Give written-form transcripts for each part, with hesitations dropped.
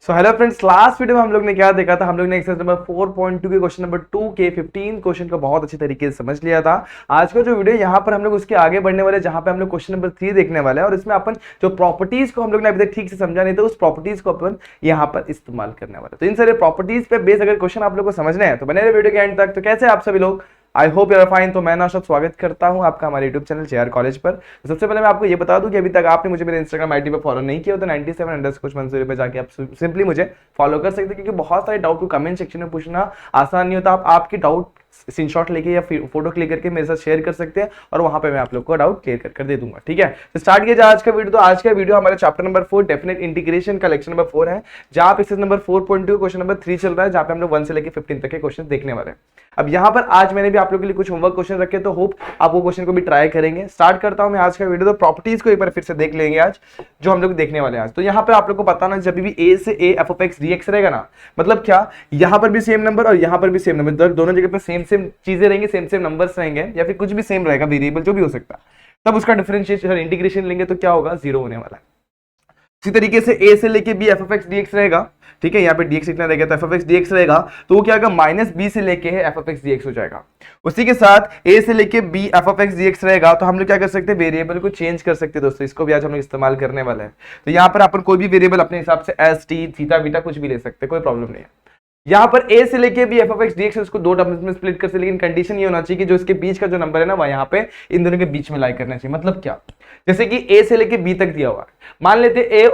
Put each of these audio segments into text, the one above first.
So hello friends, last video में हम लोग ने क्या देखा था। हम लोग ने एक्सरसाइज नंबर 4.2 के क्वेश्चन नंबर 2 के 15 क्वेश्चन को बहुत अच्छी तरीके से समझ लिया था। आज का जो वीडियो यहाँ पर हम लोग उसके आगे बढ़ने वाले, जहाँ पे हम लोग क्वेश्चन नंबर 3 देखने वाले हैं और इसमें अपन जो प्रॉपर्टीज को हम लोग ने अभी तक ठीक से समझा नहीं था, उस प्रॉपर्टीज को अपन यहाँ पर इस्तेमाल करने वाले। तो इन सारे प्रॉपर्टीज पे बेस अगर क्वेश्चन आप लोग को समझना है तो बने रहे वीडियो के एंड तक। तो कैसे आप सभी लोग, I hope you are fine. तो मैं नाशद स्वागत करता हूं आपका हमारे यूट्यूब चैनल जेआर कॉलेज पर। तो सबसे पहले मैं आपको ये बता दूं कि अभी तक आपने मुझे मेरे इंस्टाग्राम आईडी पर फॉलो नहीं किया तो 97_मंसूरी पे जाके आप सिंपली मुझे फॉलो कर सकते हैं, क्योंकि बहुत सारे डाउट को कमेंट सेक्शन में पूछना आसान नहीं होता। आप आपकी डाउट स्क्रीनशॉट लेके या फोटो क्लिक करके मेरे साथ शेयर कर सकते हैं और वहां पे मैं आप लोग को डाउट क्लियर कर दे दूंगा। ठीक है, तो स्टार्ट किया जाए आज का वीडियो। तो आज का वीडियो हमारे चैप्टर नंबर 4 डेफिनेट इंटीग्रेशन का लेक्चर नंबर 4 है, जहां पे नंबर 4.2 क्वेश्चन नंबर 3 चल रहा है, जहां पे हम लोग 1 से लेकर 15 तक के क्वेश्चन देखने वाले हैं। अब यहाँ पर आज मैंने भी आप लोगों के लिए कुछ होमवर्क क्वेश्चन रखे, तो होप आप वो क्वेश्चन को भी ट्राई करेंगे। स्टार्ट करता हूं मैं आज का वीडियो। तो प्रॉपर्टीज को एक बार फिर से देख लेंगे आज, जो हम लोग देखने वाले हैं आज। तो यहाँ पर आप लोग को पता ना, जब भी a से a f of x dx रहेगा ना, मतलब क्या, यहाँ पर भी सेम नंबर और यहाँ पर भी सेम नंबर, दोनों जगह पर सेम सेम चीजें रहेंगी, सेम सेम नंबर्स रहेंगे, या फिर कुछ भी सेम रहेगा, वेरिएबल जो भी हो सकता है, तब उसका डिफरेंशिएशन इंटीग्रेशन लेंगे तो क्या होगा, 0 होने वाला है। इसी तरीके से a से लेके b f of x dx रहेगा। ठीक है, यहाँ पे dx इतना रहेगा तो f of x dx रहेगा, तो वो क्या होगा, माइनस b से लेके f of x dx हो जाएगा। उसी के साथ a से लेके b f of x dx रहेगा, तो हम लोग क्या कर सकते हैं, वेरिएबल को चेंज कर सकते हैं दोस्तों। इसको भी आज हम लोग इस्तेमाल करने वाले हैं। तो यहाँ पर अपन कोई भी वेरिएबल अपने हिसाब से एस टी थीटा बीटा कुछ भी ले सकते हैं, कोई प्रॉब्लम नहीं है। यहाँ पर a से लेके भी f of x dx उसको दो टर्म्स में स्प्लिट कर सकते, लेकिन कंडीशन ये होना चाहिए कि जो इसके बीच का जो नंबर है ना, वह यहाँ पे इन दोनों के बीच में लाई करना चाहिए। मतलब क्या, जैसे कि a से लेके b तक दिया हुआ है, मान लेते a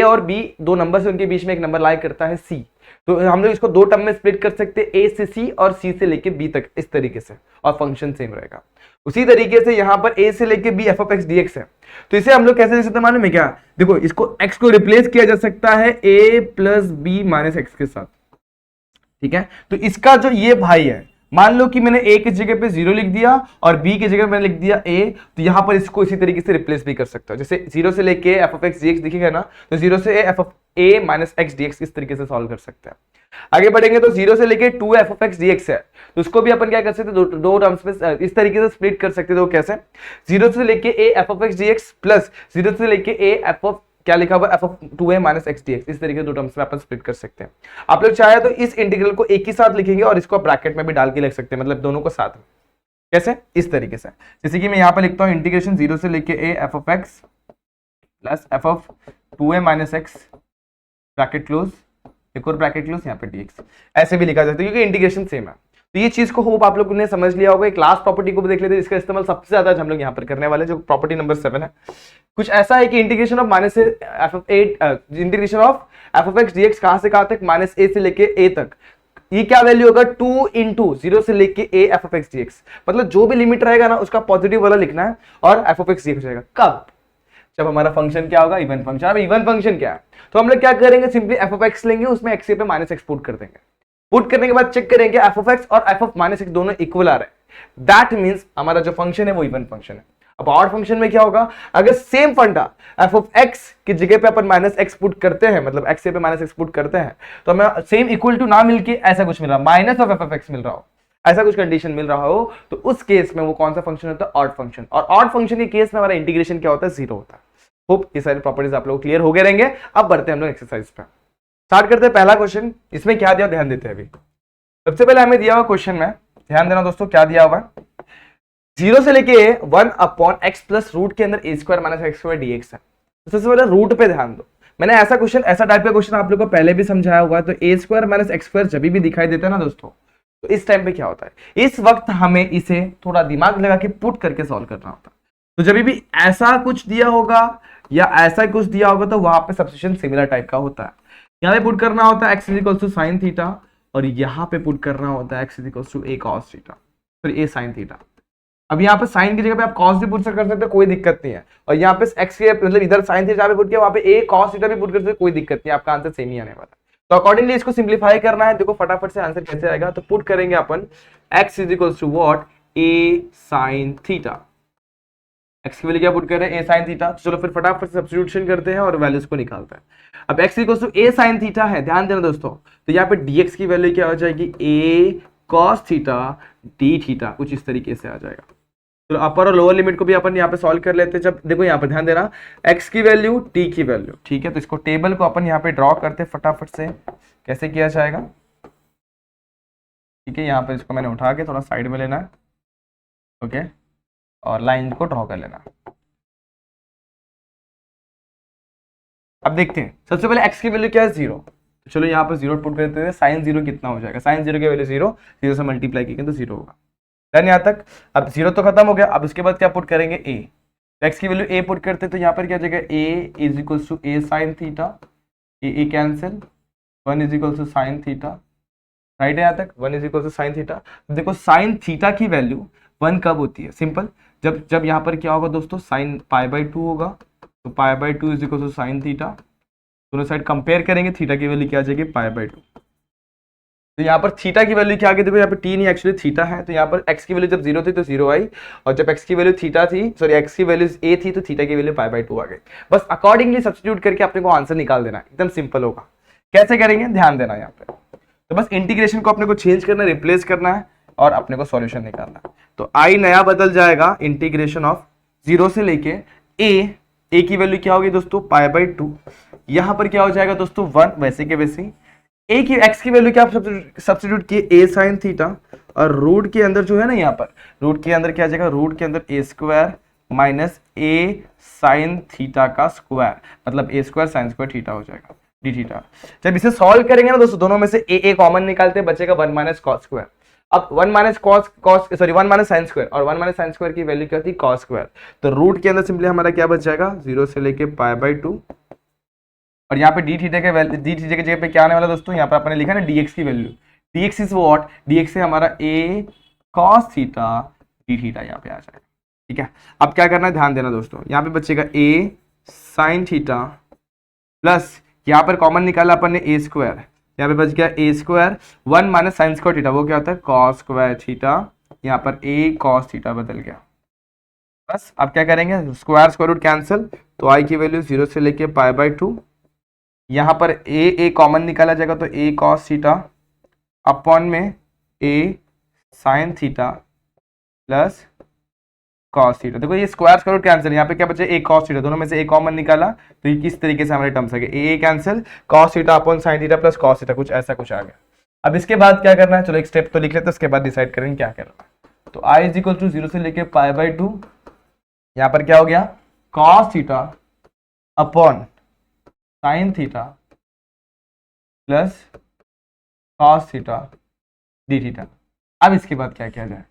और b दो नंबर से, उनके बीच में एक नंबर लाई करता है c, तो हम लोग इसको दो टर्म में स्प्लिट कर सकते हैं, a से c और c से लेके b तक, इस तरीके से, और फंक्शन सेम रहेगा। उसी तरीके से यहाँ पर a से लेके b f of x dx है, तो इसे हम लोग कैसे लिख सकते हैं मालूम है क्या, देखो इसको x को रिप्लेस किया जा सकता है a plus b minus x के साथ। ठीक है, तो इसका जो ये भाई है, मान लो कि मैंने a की जगह पे 0 लिख दिया और b की जगह मैंने लिख दिया a, तो यहां पर इसको इसी तरीके से रिप्लेस भी कर सकता हूं। जैसे 0 से लेके f of x dx दिखेगा ना, तो 0 से f of a minus x dx इस तरीके से सॉल्व कर सकते हैं। आगे बढ़ेंगे तो 0 से लेके 2 f of x dx है, तो उसको भी अपन क्या कर सकते हैं, दो टर्म्स में इस तरीके से स्प्लिट कर सकते हैं। तो कैसे, 0 से लेके a f of x dx plus 0 से लेके a f of क्या लिखा हुआ, f of 2a minus x dx, इस तरीके दो टर्म्स में अपन स्प्लिट कर सकते हैं। आप लोग चाहे तो इस इंटीग्रल को एक ही साथ लिखेंगे और इसको ब्रैकेट में भी डाल के लिख सकते हैं, मतलब दोनों को साथ में। कैसे, इस तरीके से, जैसे कि मैं यहाँ पर लिखता हूँ इंटीग्रेशन 0 से लेके a f of x plus f of 2a minus x bracket close, एक और ब्रैकेट क्लोज, यहाँ पे dx, ऐसे भी लिखा जाता है क्योंकि इंटीग्रेशन सेम है। तो ये चीज को होप आप लोगों ने समझ लिया होगा। एक लास्ट प्रॉपर्टी को भी देख लेते हैं, इसका इस्तेमाल सबसे ज्यादा हम लोग यहाँ पर करने वाले, जो प्रॉपर्टी नंबर 7 है। कुछ ऐसा है कि इंटीग्रेशन ऑफ माइनस से f of integration of F of x dx कहां से कहां तक, माइनस ए से लेके ए तक, ये क्या वैल्यू होगा, 2 इंटू 0 से लेके a f of x dx, मतलब जो भी लिमिट रहेगा ना उसका पॉजिटिव वाला लिखना है और एफ ऑफ एक्स डीएक्स हो जाएगा। कब, जब हमारा फंक्शन क्या होगा, इवन फंक्शन। अब इवन फंक्शन क्या है, तो हम लोग क्या करेंगे, सिंपली एफ ऑफ एक्स लेंगे, उसमें एक्स पे माइनस एक्स पुट कर देंगे। पुट करने के बाद चेक करेंगे एफ ऑफ एक्स और एफ ऑफ माइनस एक्स दोनों इक्वल आ रहे हैं, दैट मींस हमारा जो फंक्शन है वो इवन फंक्शन है। अब ऑड फंक्शन में क्या होगा, अगर सेम फंडा एफ ऑफ एक्स की जगह पे अपन माइनस एक्स पुट करते हैं, मतलब एक्स पे माइनस एक्स पुट करते हैं, तो हमें सेम इक्वल टू ना मिलके ऐसा कुछ मिल रहा, minus of F of X मिल रहा हो, ऐसा कुछ कंडीशन मिल रहा हो, तो उस केस में वो कौन सा फंक्शन होता है, ऑड फंक्शन। और ऑड फंक्शन के केस में हमारा इंटीग्रेशन क्या होता है, 0 होता है। होप ये सारी प्रॉपर्टीज आप लोग क्लियर हो गए रहेंगे। अब बढ़ते हैं हम लोग एक्सरसाइज पे, स्टार्ट करते हैं पहला क्वेश्चन। इसमें क्या दिया, ध्यान देते हैं। अभी सबसे पहले हमें दिया हुआ क्वेश्चन में ध्यान देना दोस्तों, क्या दिया हुआ है, 0 से लेके 1 अपॉन एक्स प्लस रूट के अंदर A square minus x square DX है। तो सबसे पहले रूट पे ध्यान दो। मैंने ऐसा क्वेश्चन, ऐसा टाइप का क्वेश्चन आप लोगों को पहले भी समझाया हुआ है। तो ए स्क्वायर माइनस एक्स स्क्वायर जब भी दिखाई देता है ना दोस्तों, तो इस टाइम पे क्या होता है, इस वक्त हमें इसे थोड़ा दिमाग लगा के पुट करके सॉल्व करना होता है। तो जब भी ऐसा कुछ दिया होगा या ऐसा कुछ दिया होगा, तो वहां पे सब्स्टिट्यूशन सिमिलर टाइप का होता है। यहाँ पे पुट करना होता है x equals to sine theta, और यहाँ पे पुट करना होता है x equals to a cos theta, फिर a sin थीटा। अब यहाँ पे साइन की जगह पे आप cos भी पुट कर सकते हैं, कोई दिक्कत नहीं है। और यहाँ पे x के मतलब इधर sin थीटा पे पुट किया, वहाँ पे a cos थीटा भी पुट कर सकते हैं, कोई दिक्कत नहीं, आपका आंसर सेम ही आने वाला है। तो अकॉर्डिंगली इसको सिंप्लीफाई करना है। देखो फटाफट से आंसर कैसे आएगा, तो पुट करेंगे अपन x equals to what, a sin theta. x की वैल्यू क्या पुट कर रहे हैं, a sin थीटा। चलो फिर फटाफट से सब्स्टिट्यूशन करते हैं और वैल्यूज को निकालते हैं। अब x equals to a sin theta है, ध्यान देना दोस्तों, तो यहाँ पे dx की वैल्यू क्या हो जाएगी, a cos theta d theta, कुछ इस तरीके से आ जाएगा। तो अपर और लोअर लिमिट को भी अपन यहाँ पे सॉल्व कर लेते हैं। जब देखो यहाँ पे ध्यान देना, x की वैल्यू t की वैल्यू, ठीक है, तो इसको टेबल को अपन यहाँ पे ड्रॉ करते हैं फटाफट से। कैसे किया जाएगा, ठीक है, यहाँ पे इसको मैंने उठा के थोड़ा साइड में लेना है, ओके, और लाइन को ड्रॉ कर लेना। अब देखते हैं, सबसे पहले x की वैल्यू क्या है, 0। तो चलो यहाँ पर 0 पुट करते हैं। साइन 0 कितना हो जाएगा, साइन 0 की वैल्यू 0, 0 से मल्टीप्लाई किया तो 0 होगा। डन यहाँ तक। अब 0 तो खत्म हो गया। अब उसके बाद क्या पुट करेंगे, a। x की वैल्यू a पुट करते हैं, तो यहाँ पर क्या जाएगा, a is equal to a sine theta, a cancel, 1 is equal to sine theta, right है यहाँ तक, 1 is equal to sine theta. देखो साइन थीटा की वैल्यू 1 कब होती है, सिंपल, जब यहाँ पर क्या होगा दोस्तों, साइन π/2 होगा, तो π/2 is equal to sine theta. दोनों साइड कंपेयर करेंगे, थीटा की वैल्यू क्या आ जाएगी, π/2। तो यहाँ पर थीटा की वैल्यू क्या आ गई, देखो यहाँ पर t नहीं एक्चुअली थीटा है, तो यहाँ पर x की वैल्यू जब 0 थी तो 0 आई, और जब x की वैल्यू थीटा थी, सॉरी x की वैल्यू a थी, तो थीटा की वैल्यू π/2 आ गई। बस अकॉर्डिंगली सब्स्टिट्यूट करके अपने को आंसर निकाल देना, एकदम सिंपल होगा। कैसे करेंगे, ध्यान देना यहाँ पे। तो बस इंटीग्रेशन को अपने को चेंज करना है, रिप्लेस करना है, और अपने को सॉल्यूशन निकालना है। तो i नया बदल जाएगा, इंटीग्रेशन ऑफ 0 से लेके a की वैल्यू क्या होगी दोस्तों, π/2। यहाँ पर क्या हो जाएगा दोस्तों, 1, वैसे के वैसे। a की x की वैल्यू क्या सब्स्टिट्यूट किए, a साइन थीटा, और रूट के अंदर जो है ना, यहाँ पर रूट के अंदर क्या आ जाएगा, रूट के अंदर a square minus a sine theta का स्क्वायर, मतलब a square sine square theta हो जाएगा, डी थीटा। जब इसे सॉल्व करेंगे ना दोस्तों, दोनों में से a कॉमन निकालते हैं, बचेगा 1 माइनस कॉस स्क्वायर। अब 1 माइनस साइन स्क्वायर, और 1 माइनस साइन स्क्वायर की वैल्यू क्या होती है, कॉस स्क्वायर। तो रूट के अंदर सिंपली हमारा क्या बच जाएगा, 0 से लेके π/2, और यहाँ पे डी थीटा की जगह पे क्या आने वाला दोस्तों, यहाँ पर आपने लिखा ना dx की value, dx is what, dx से हमारा a cos theta D theta यहाँ पे आ जाएगा, ठीक है। अब क्या करना है, ध्यान देना दोस्तों, यहाँ पे बचेगा a साइन थीटा प्लस, यहाँ पर कॉमन निकाला अपन ने a स्क्वायर, यहाँ पे बच गया a square, 1 minus sine square theta, वो क्या होता है, cos स्क्वायर थीटा, यहाँ पर a cos थीटा बदल गया। बस अब क्या करेंगे, स्क्वायर स्क्वायर रूट कैंसिल, तो i की वैल्यू 0 से लेके π/2, यहाँ पर a कॉमन निकाला जाएगा, तो a cos थीटा अपॉन में a sine theta plus cos theta. देखो ये स्क्वायर स्क्वायर रूट कैंसिल, यहाँ पे क्या बचे, a cos थीटा, दोनों में से a कॉमन निकाला, तो ये किस तरीके से हमारे टर्म्स आ गए, a cancel, cos theta upon sine theta plus cos theta, कुछ ऐसा कुछ आ गया। अब इसके बाद क्या करना है, चलो एक स्टेप तो लिख लेते हैं, उसके बाद डिसाइड करेंगे क्या करना है। तो i इज इक्वल टू 0 से लेके π/2, यहाँ पर क्या हो गया, cos theta upon sine theta plus cos theta D theta. अब इसके बाद क्या किया जाए,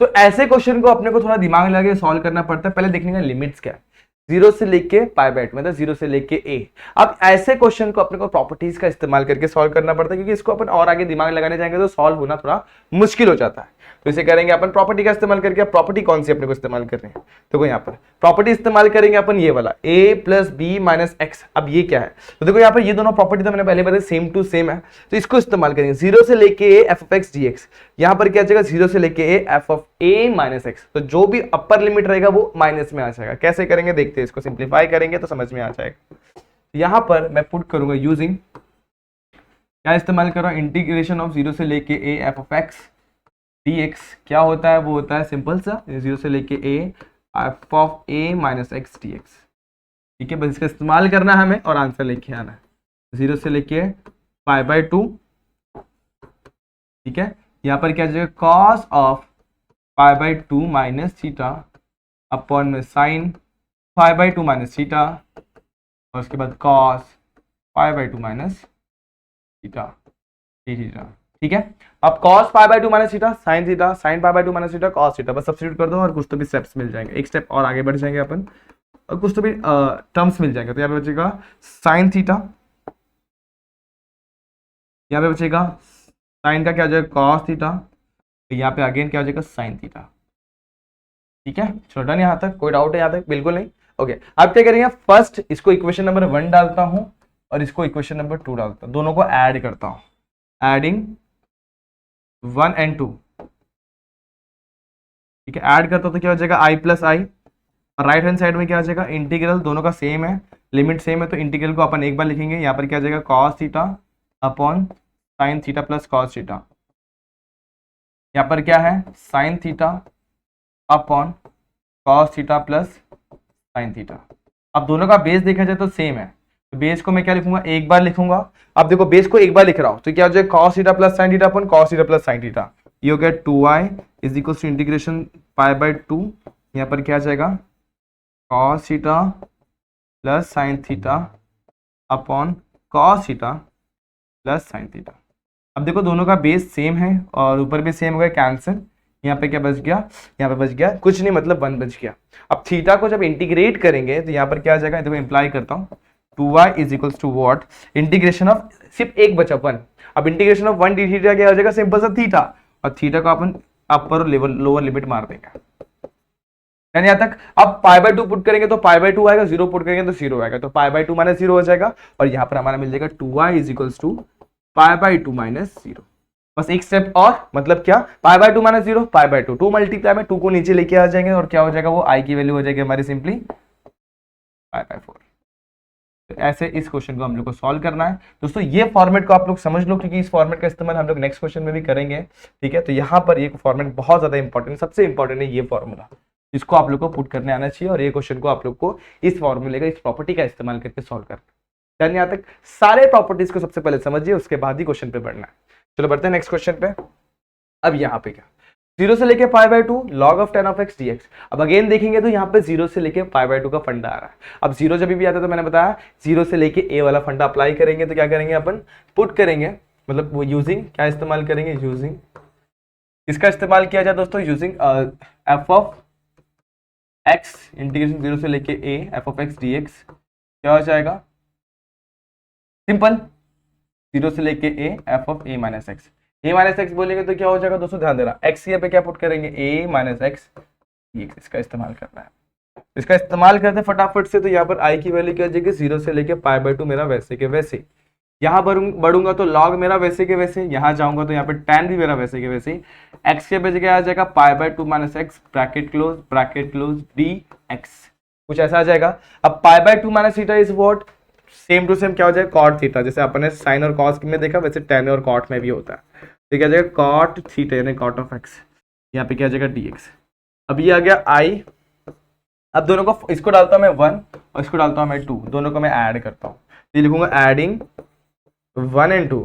तो ऐसे क्वेश्चन को अपने को थोड़ा दिमाग लगा के सॉल्व करना पड़ता है। पहले देखने का लिमिट्स क्या है, 0 से लेके π/2 मतलब 0 से लेके a। अब ऐसे क्वेश्चन को अपने को प्रॉपर्टीज का इस्तेमाल करके सॉल्व करना पड़ता है, क्योंकि इसको अपन और आगे दिमाग लगाने जाएंगे तो सॉल्व होना थोड़ा मुश्किल हो जाता है। तो इसे करेंगे अपन प्रॉपर्टी का इस्तेमाल करके। प्रॉपर्टी कौन सी अपने को इस्तेमाल कर रहे हैं, देखो यहाँ पर प्रॉपर्टी इस्तेमाल करेंगे अपन, ये वाला a plus b minus x. अब ये क्या है, तो देखो यहाँ पर ये दोनों प्रॉपर्टी तो मैंने पहले बताया सेम टू सेम है, तो इसको इस्तेमाल करेंगे। 0 से लेके a f of x dx, यहाँ पर क्या जाएगा, 0 से लेके a f of a minus x, तो जो भी अपर लिमिट रहेगा वो माइनस में आ जाएगा। कैसे करेंगे देखते हैं, इसको सिंप्लीफाई करेंगे तो समझ में आ जाएगा। यहाँ पर मैं पुट करूंगा यूजिंग, क्या इस्तेमाल कर रहा हूँ, इंटीग्रेशन ऑफ 0 से लेके a f of x dx, क्या होता है, वो होता है सिंपल सा 0 से लेके a f of a minus x dx, ठीक है। बस इसका इस्तेमाल करना है हमें और आंसर लेके आना है। 0 से लेके π/2, ठीक है, यहाँ पर क्या जाएगा, cos of π/2 minus theta upon में साइन π/2 माइनस थीटा, और उसके बाद cos π/2 minus theta D theta, ठीक है। अब cos π/2 minus theta sine theta, sine π/2 minus theta cos theta, बस सब्स्टिट्यूट कर दो और कुछ तो भी स्टेप्स मिल जाएंगे, एक स्टेप और आगे बढ़ जाएंगे अपन, और कुछ तो भी टर्म्स मिल जाएंगे। तो यहाँ पे बचेगा साइन थीटा, यहाँ पे बचेगा साइन का क्या हो जाएगा, cos थीटा, यहाँ पे अगेन क्या हो जाएगा, साइन थीटा, ठीक है। चलो डन, यहाँ तक कोई डाउट है, यहाँ तक बिल्कुल नहीं, ओके। अब क्या करेंगे, फर्स्ट इसको इक्वेशन नंबर 1 डालता हूं और इसको इक्वेशन नंबर 2 डालता हूं, दोनों को ऐड करता हूं, एडिंग 1 and 2, ठीक है। ऐड करता हूं तो क्या हो जाएगा, i प्लस आई, और राइट हैंड साइड में क्या हो जाएगा, इंटीग्रल, दोनों का सेम है, लिमिट सेम है, तो इंटीग्रल को अपन एक बार लिखेंगे। यहाँ पर क्या हो जाएगा, cos theta upon sine theta plus cos theta, यहाँ पर क्या है, sign theta upon cos theta plus sine theta. अब दोनों का बेस देखा जाए तो सेम है, तो बेस को मैं क्या लिखूंगा, एक बार लिखूंगा। अब देखो बेस को एक बार लिख रहा हूं तो क्या हो जाएगा, cos theta plus sine theta upon cos theta plus sine theta, ये हो गया 2i is equal to integration pi by 2, यहाँ पर क्या आ जाएगा cos theta plus sine theta upon cos theta plus sine theta. अब देखो दोनों का बेस सेम है और ऊपर भी सेम हो गया, कैंसिल। यहाँ पे क्या बच गया, यहाँ पे बच गया कुछ नहीं, मतलब 1 बच गया। अब थीटा को जब इंटीग्रेट करेंगे तो यहाँ पर क्या आ जाएगा, देखो इंप्लाई करता हूँ 2y is equals to what, integration of सिर्फ एक बचा 1। अब इंटीग्रेशन ऑफ 1 डी थीटा क्या हो जाएगा, सिंपल सा थीटा, और थीटा को अपन अपर लेवल लोअर लिमिट मार देंगे, यानी यहाँ तक। अब पाई बाय 2 पुट करेंगे तो पाई बाय 2 आएगा, 0 पुट करेंगे तो 0 आएगा, तो पाई बाय 2 माइनस 0 हो जाएगा, और यहाँ पर हमारा मिल जाएगा 2y is equals to pi by 2 minus 0। बस एक स्टेप और, मतलब क्या, pi by 2 minus 0 pi by 2, 2 multiply में 2 को नीचे लेके आ जाएंगे और क्या हो जाएगा, वो i की वैल्यू हो जाएगी हमारी सिंपली पाई बाय 4। तो ऐसे इस क्वेश्चन को हम लोग को सॉल्व करना है दोस्तों। ये फॉर्मेट को आप लोग समझ लो, क्योंकि इस फॉर्मेट का इस्तेमाल हम लोग नेक्स्ट क्वेश्चन में भी करेंगे, ठीक है। तो यहाँ पर ये फॉर्मेट बहुत ज्यादा इंपॉर्टेंट, सबसे इंपॉर्टेंट है ये फॉर्मूला, इसको आप लोग को पुट करने आना चाहिए, और ये क्वेश्चन को आप लोग को इस फॉर्मूले का, इस प्रॉपर्टी का इस्तेमाल करके सॉल्व करना है। यहाँ तक सारे प्रॉपर्टीज को सबसे पहले समझिए, उसके बाद ही क्वेश्चन पे बढ़ना है। चलो बढ़ते हैं नेक्स्ट क्वेश्चन पे। अब यहाँ पे क्या, 0 से लेके pi by 2 log of 10 of x dx। अब अगेन देखेंगे तो यहाँ पे 0 से लेके पाई बाय 2 का फंडा आ रहा है। अब 0 जब भी आता है तो मैंने बताया 0 से लेके a वाला फंडा अप्लाई करेंगे, तो क्या करेंगे अपन, पुट करेंगे, मतलब वो यूजिंग क्या इस्तेमाल करेंगे, यूजिंग, इसका इस्तेमाल किया जाए दोस्तों, using f of x integration 0 से लेके a f of x dx, क्या हो जाएगा, सिंपल 0 से लेके a f of a minus x. a minus x बोलेंगे तो क्या हो जाएगा दोस्तों, ध्यान देना, x यहाँ पे क्या पुट करेंगे, a माइनस एक्स, इसका इस्तेमाल करना है। इसका इस्तेमाल करते हैं फटाफट से, तो यहाँ पर i की वैल्यू क्या हो जाएगी, 0 से लेके पाई बाय 2 मेरा वैसे के वैसे, यहाँ बढ़ूंगा तो log मेरा वैसे के वैसे, यहाँ जाऊंगा तो यहाँ पे tan भी मेरा वैसे के वैसे, x के जगह आ जाएगा pi by 2 minus x bracket close dx, कुछ ऐसा आ जाएगा। अब pi by 2 minus theta is what, same to same क्या हो जाएगा, कॉट थीटा, जैसे अपने साइन और कॉस में देखा वैसे tan और कॉट में भी होता है, तो क्या आ जाएगा कॉट थीटा यानी कॉट ऑफ एक्स, यहाँ पे क्या आ जाएगा dx। अब ये आ गया i, अब दोनों को, इसको डालता हूं मैं 1 और इसको डालता हूं मैं 2, दोनों को मैं ऐड करता हूं, ये लिखूंगा एडिंग 1 and 2,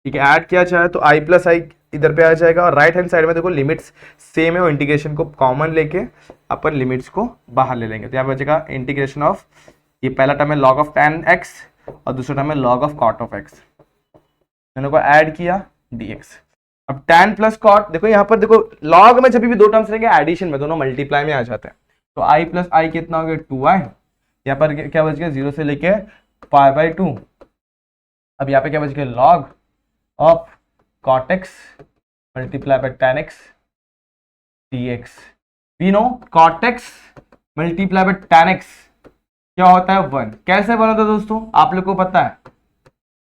ठीक है। ऐड किया चाहे तो i प्लस आई इधर पे आ जाएगा, और राइट हैंड साइड में देखो लिमिट्स सेम है, और इंटीग्रेशन को कॉमन लेके अपन लिमिट्स को बाहर ले लेंगे, तो यहाँ पे बचेगा इंटीग्रेशन ऑफ, ये पहला टर्म है log ऑफ tan x और दूसरा टर्म है log of cot of x, दोनों को ऐड किया dx। अब tan प्लस कॉट, देखो यहाँ पर देखो log में जब भी दो टर्म्स रहेंगे एडिशन में दोनों मल्टीप्लाई में आ जाते हैं, तो i प्लस आई कितना हो गया 2i, यहाँ पर क्या बच गया 0 से लेके पाई बाय 2। अब यहाँ पे क्या बच गया log of cot x multiply by tan x dx। We know cot x multiply by tan x क्या होता है 1, कैसे बना था दोस्तों, आप लोग को पता है,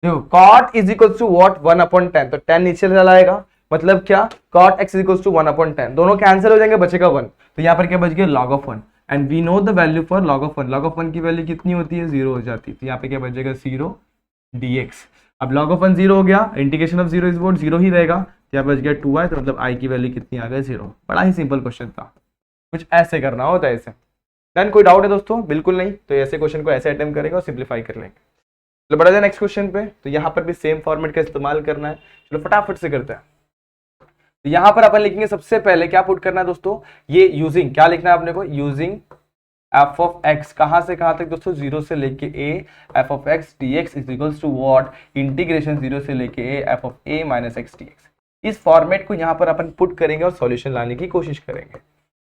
देखो cot is equal to what 1 upon 10, तो 10 नीचे चला आएगा, मतलब क्या cot x is equal to 1 upon 10, दोनों कैंसिल हो जाएंगे, बचेगा 1, तो यहाँ पर क्या बच गया log of 1, and we know the value for log of 1, log of 1 की वैल्यू कितनी होती है, 0 हो जाती है, तो यहाँ पे क्या बचेगा 0 dx। अब log ऑफ 1 0 हो गया, इंटीग्रेशन ऑफ 0 इज व्हाट 0 ही रहेगा, तो यहाँ बच गया 2i, तो मतलब i की वैल्यू कितनी आ गई 0। बड़ा ही सिंपल क्वेश्चन था, कुछ ऐसे करना होता है ऐसे। देन कोई डाउट है दोस्तों, बिल्कुल नहीं, तो ऐसे क्वेश्चन को ऐसे अटेम्प्ट करेंगे और सिंप्लीफाई कर लेंगे। चलो बढ़ा जाए नेक्स्ट क्वेश्चन पे, तो यहाँ पर भी सेम फॉर्मेट का इस्तेमाल करना है, चलो फटाफट से करते हैं। तो यहाँ पर अपन लिखेंगे सबसे पहले क्या पुट करना है दोस्तों, ये यूजिंग क्या लिखना है अपने को, यूजिंग f ऑफ x, कहां से कहां तक दोस्तों, 0 से लेके a f of x dx is equals to what, integration 0 से लेके a f of a minus x dx। इस फॉर्मेट को यहाँ पर अपन पुट करेंगे और सॉल्यूशन लाने की कोशिश करेंगे।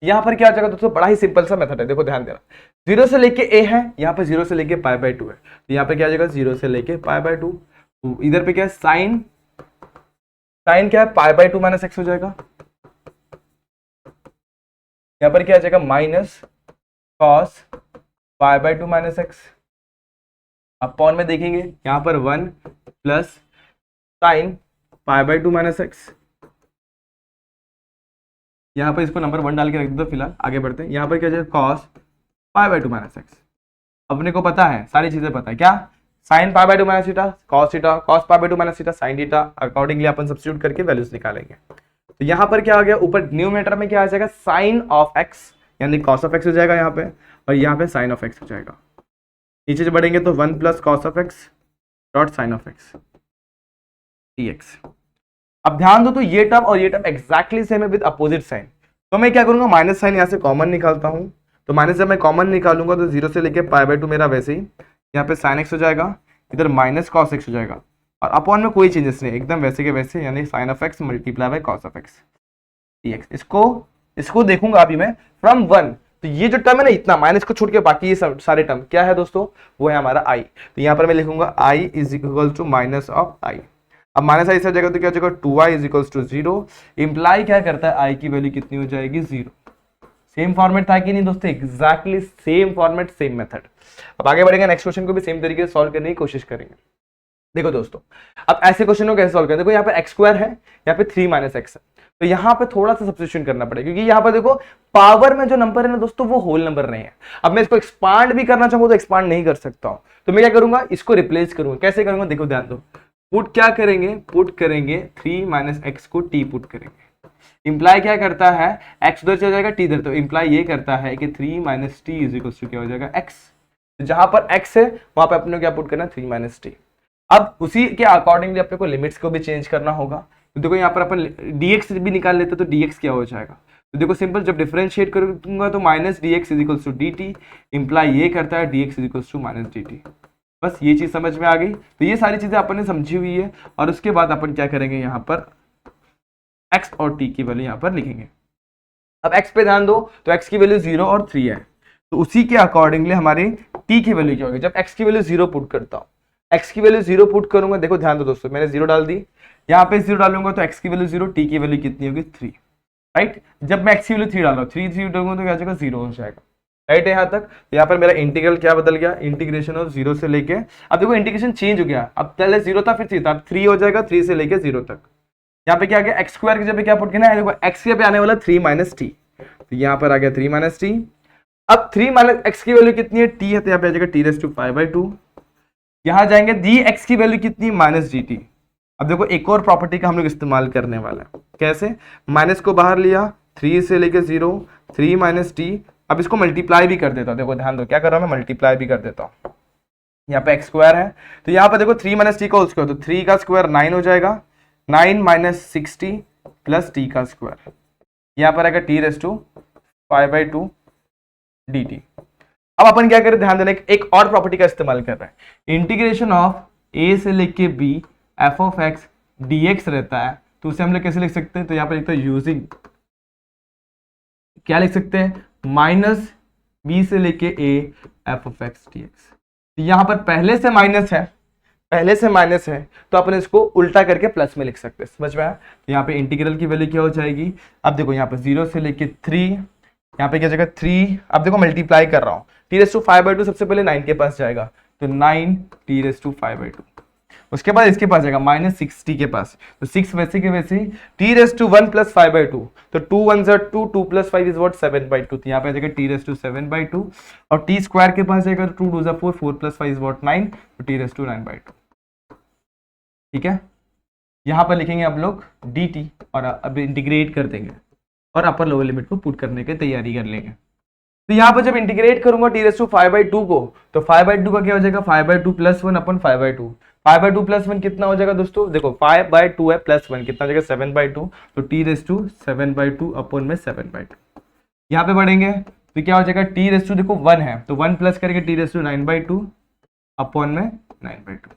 यहाँ पर क्या हो जाएगा दोस्तों, बड़ा ही सिंपल सा मेथड है, देखो ध्यान देना, 0 से लेके a है, यहाँ पे 0 से लेके पाई बाय 2 है, तो यहाँ पे क्या आ जाएगा 0 से लेके पाई बाय 2, इधर पे क्या है साइन, साइन क्या है पाई बाय 2 माइनस एक्स हो जाएगा, यहाँ पर क्या आ जाएगा minus cos pi by 2 minus x, upon में देखेंगे यहाँ पर 1 plus sign pi by 2 minus x, यहाँ पर इसको नंबर 1 डाल के रख दो, फिलहाल आगे बढ़ते हैं। यहाँ पर क्या जाएगा cos pi by 2 minus x, अपने को पता है सारी चीजें पता है, क्या sign pi by 2 minus theta, cos pi by 2 minus theta, sine theta, accordingly upon substitute करके वैल्यूज निकालेंगे। तो यहाँ पर क्या आ गया, ऊपर न्यूमरेटर में क्या आ जाएगा, साइन ऑफ एक्स यानी कॉस ऑफ एक्स हो जाएगा यहाँ पे, और यहाँ पे साइन ऑफ एक्स हो जाएगा। नीचे से बढ़ेंगे तो 1 plus cos of x dot sine of x dx। अब ध्यान दो, तो ये टर्म और ये टर्म एक्जैक्टली सेम है विद अपोजिट साइन। तो मैं क्या करूंगा, माइनस साइन यहाँ से कॉमन निकालता हूं। तो माइनस जब मैं कॉमन निकालूंगा तो 0 से लेके π/2 मेरा वैसे ही यहाँ पे साइन एक्स हो जाएगा, इधर माइनस कॉस एक्स हो जाएगा, और अपॉन में कोई चेंजेस नहीं, एकदम वैसे के वैसे, यानी sine of x multiply by cos of x dx। इसको देखूंगा अभी मैं फ्रॉम 1। तो ये जो टर्म है ना, इतना माइनस को छोड़ के बाकी ये सारे टर्म क्या है दोस्तों, वो है हमारा i। तो यहाँ पर मैं लिखूंगा i is equal to minus of i। अब माइनस आई से जाएगा तो क्या हो जाएगा, 2i is equal to 0। Imply क्या करता है, i की वैल्यू कितनी हो जाएगी, 0। सेम फॉर्मेट था कि नहीं दोस्तों, exactly same format same method. अब आगे बढ़ेंगे, नेक्स्ट क्वेश्चन को भी सेम तरीके से सॉल्व करने की कोशिश करेंगे। देखो दोस्तों, अब ऐसे क्वेश्चन को कैसे सॉल्व करें, देखो यहाँ पे एक्स स्क्वायर है, यहाँ पे 3 माइनस एक्स है, तो यहाँ पे थोड़ा सा सब्स्टिट्यूशन करना पड़ेगा, क्योंकि यहाँ पर देखो पावर में जो नंबर है ना दोस्तों, वो होल नंबर नहीं है। अब मैं इसको एक्सपांड भी करना चाहूँ तो एक्सपांड नहीं कर सकता हूँ, तो मैं क्या करूंगा, इसको रिप्लेस करूंगा। कैसे करूंगा, देखो ध्यान दो, पुट क्या करेंगे, पुट करेंगे 3 माइनस एक्स को टी पुट करेंगे। इंप्लाई क्या करता है, एक्स उधर चल जाएगा, टी इधर, तो इंप्लाई ये करता है कि 3 minus t is equal to क्या हो जाएगा, एक्स। जहां पर एक्स है वहां पे अपने क्या पुट करना है, 3 माइनस टी। अब उसी के अकॉर्डिंगली अपने को लिमिट्स को भी चेंज करना होगा। तो देखो यहाँ पर अपन dx भी निकाल लेते तो dx क्या हो जाएगा, तो देखो सिंपल, जब डिफरेंशिएट करूंगा तो minus dx is equal to dt, imply ये करता है dx is equal to minus dt। बस ये चीज समझ में आ गई। तो ये सारी चीजें अपन ने समझी हुई है, और उसके बाद अपन क्या करेंगे, यहाँ पर x और t की वैल्यू यहाँ पर लिखेंगे। अब x पे ध्यान दो, तो x की वैल्यू 0 और 3 है, तो उसी के अकॉर्डिंगली हमारी t की वैल्यू क्या होगी, जब x की वैल्यू 0 पुट करता हूँ, x की वैल्यू 0 पुट करूंगा, देखो ध्यान दो दोस्तों, मैंने 0 डाल दी, यहाँ पे 0 डालूंगा तो x की वैल्यू 0, t की वैल्यू कितनी होगी, 3, राइट। जब मैं x की वैल्यू 3 डाल रहा हूँ, 3 डालूंगा तो क्या हो जाएगा, 0 हो जाएगा, राइट है यहाँ तक। यहाँ पर मेरा इंटीग्रल क्या बदल गया, इंटीग्रेशन ऑफ 0 से लेके, अब देखो इंटीग्रेशन चेंज हो गया, अब पहले 0 था फिर 3 था, अब 3 हो जाएगा, 3 से लेके 0 तक। यहाँ पे क्या आ गया, एक्स स्क्वायर की जगह क्या पुट करना है, देखो एक्स के पे आने वाला 3 माइनस टी, तो यहाँ पर आ गया 3 माइनस टी। अब 3 माइनस एक्स की वैल्यू कितनी है, टी है, तो यहाँ पे आ जाएगा टी रेज़ टू 5/2। यहाँ जाएंगे दी एक्स की वैल्यू कितनी, माइनस डी टी। अब देखो एक और प्रॉपर्टी का हम लोग इस्तेमाल करने वाला है, कैसे, माइनस को बाहर लिया, 3 से लेके 0, 3 माइनस टी। अब इसको मल्टीप्लाई भी कर देता हूँ, देखो ध्यान दो क्या कर रहा हूँ मैं, मल्टीप्लाई भी कर देता हूँ। यहाँ पे एक्स स्क्वायर है, तो यहाँ पर देखो 3 माइनस टी का होल स्क्वायर, तो 3 का स्क्वायर 9 हो जाएगा, 9 माइनस 60 प्लस टी का स्क्वायर, यहाँ पर आएगा टी रेज़ टू 5/2 dt। अब अपन क्या करें, ध्यान देना, एक और प्रॉपर्टी का इस्तेमाल कर रहे हैं, इंटीग्रेशन ऑफ a से लेके b f of x dx रहता है, तो उसे हम लोग कैसे लिख सकते हैं, तो यहाँ पर लिखते हैं यूजिंग, क्या लिख सकते हैं, माइनस b से लेके a f of x dx। यहाँ पर पहले से माइनस है, तो अपन इसको उल्टा करके प्लस में लिख सकते हैं, समझ में आया। तो यहाँ पे इंटीग्रल की वैल्यू क्या हो जाएगी, अब देखो यहाँ पे 0 से लेके 3, यहाँ पे क्या जाएगा 3, अब देखो मल्टीप्लाई कर रहा हूँ, टी रेज़ टू 5/2 सबसे पहले 9 के पास जाएगा, तो 9 टी रेज़ टू 5/2, उसके बाद इसके पास जाएगा माइनस 60 के पास, तो 6 वैसे के वैसे टी रेज़ टू 1 प्लस 5/2, तो 2 1 2, 2 प्लस 5 इज व्हाट 7/2, तो यहाँ पे आ जाएगा टी रेज़ टू 7/2, और टी स्क्वायर के पास जाएगा 2 2 4, 4 प्लस 5 इज व्हाट 9, तो टी रेज़ टू 9/2, ठीक है। यहाँ पर लिखेंगे आप लोग dt, और अब इंटीग्रेट कर देंगे और अपर लोअर लिमिट को पुट करने की तैयारी कर लेंगे। तो यहाँ पर जब इंटीग्रेट करूंगा टी रेज़ टू 5/2 को, तो 5/2 का क्या हो जाएगा, 5/2 प्लस 1 अपन 5/2, 5/2 प्लस 1 कितना हो जाएगा दोस्तों, देखो 5/2 है प्लस 1 कितना हो जाएगा 7/2, तो टी रेज़ टू 7/2 अपन में 7/2। यहाँ पे बढ़ेंगे तो क्या हो जाएगा, टी रेज़ टू देखो 1 है, तो 1 प्लस करके टी रेज़ टू 9/2 अपन में 9/2।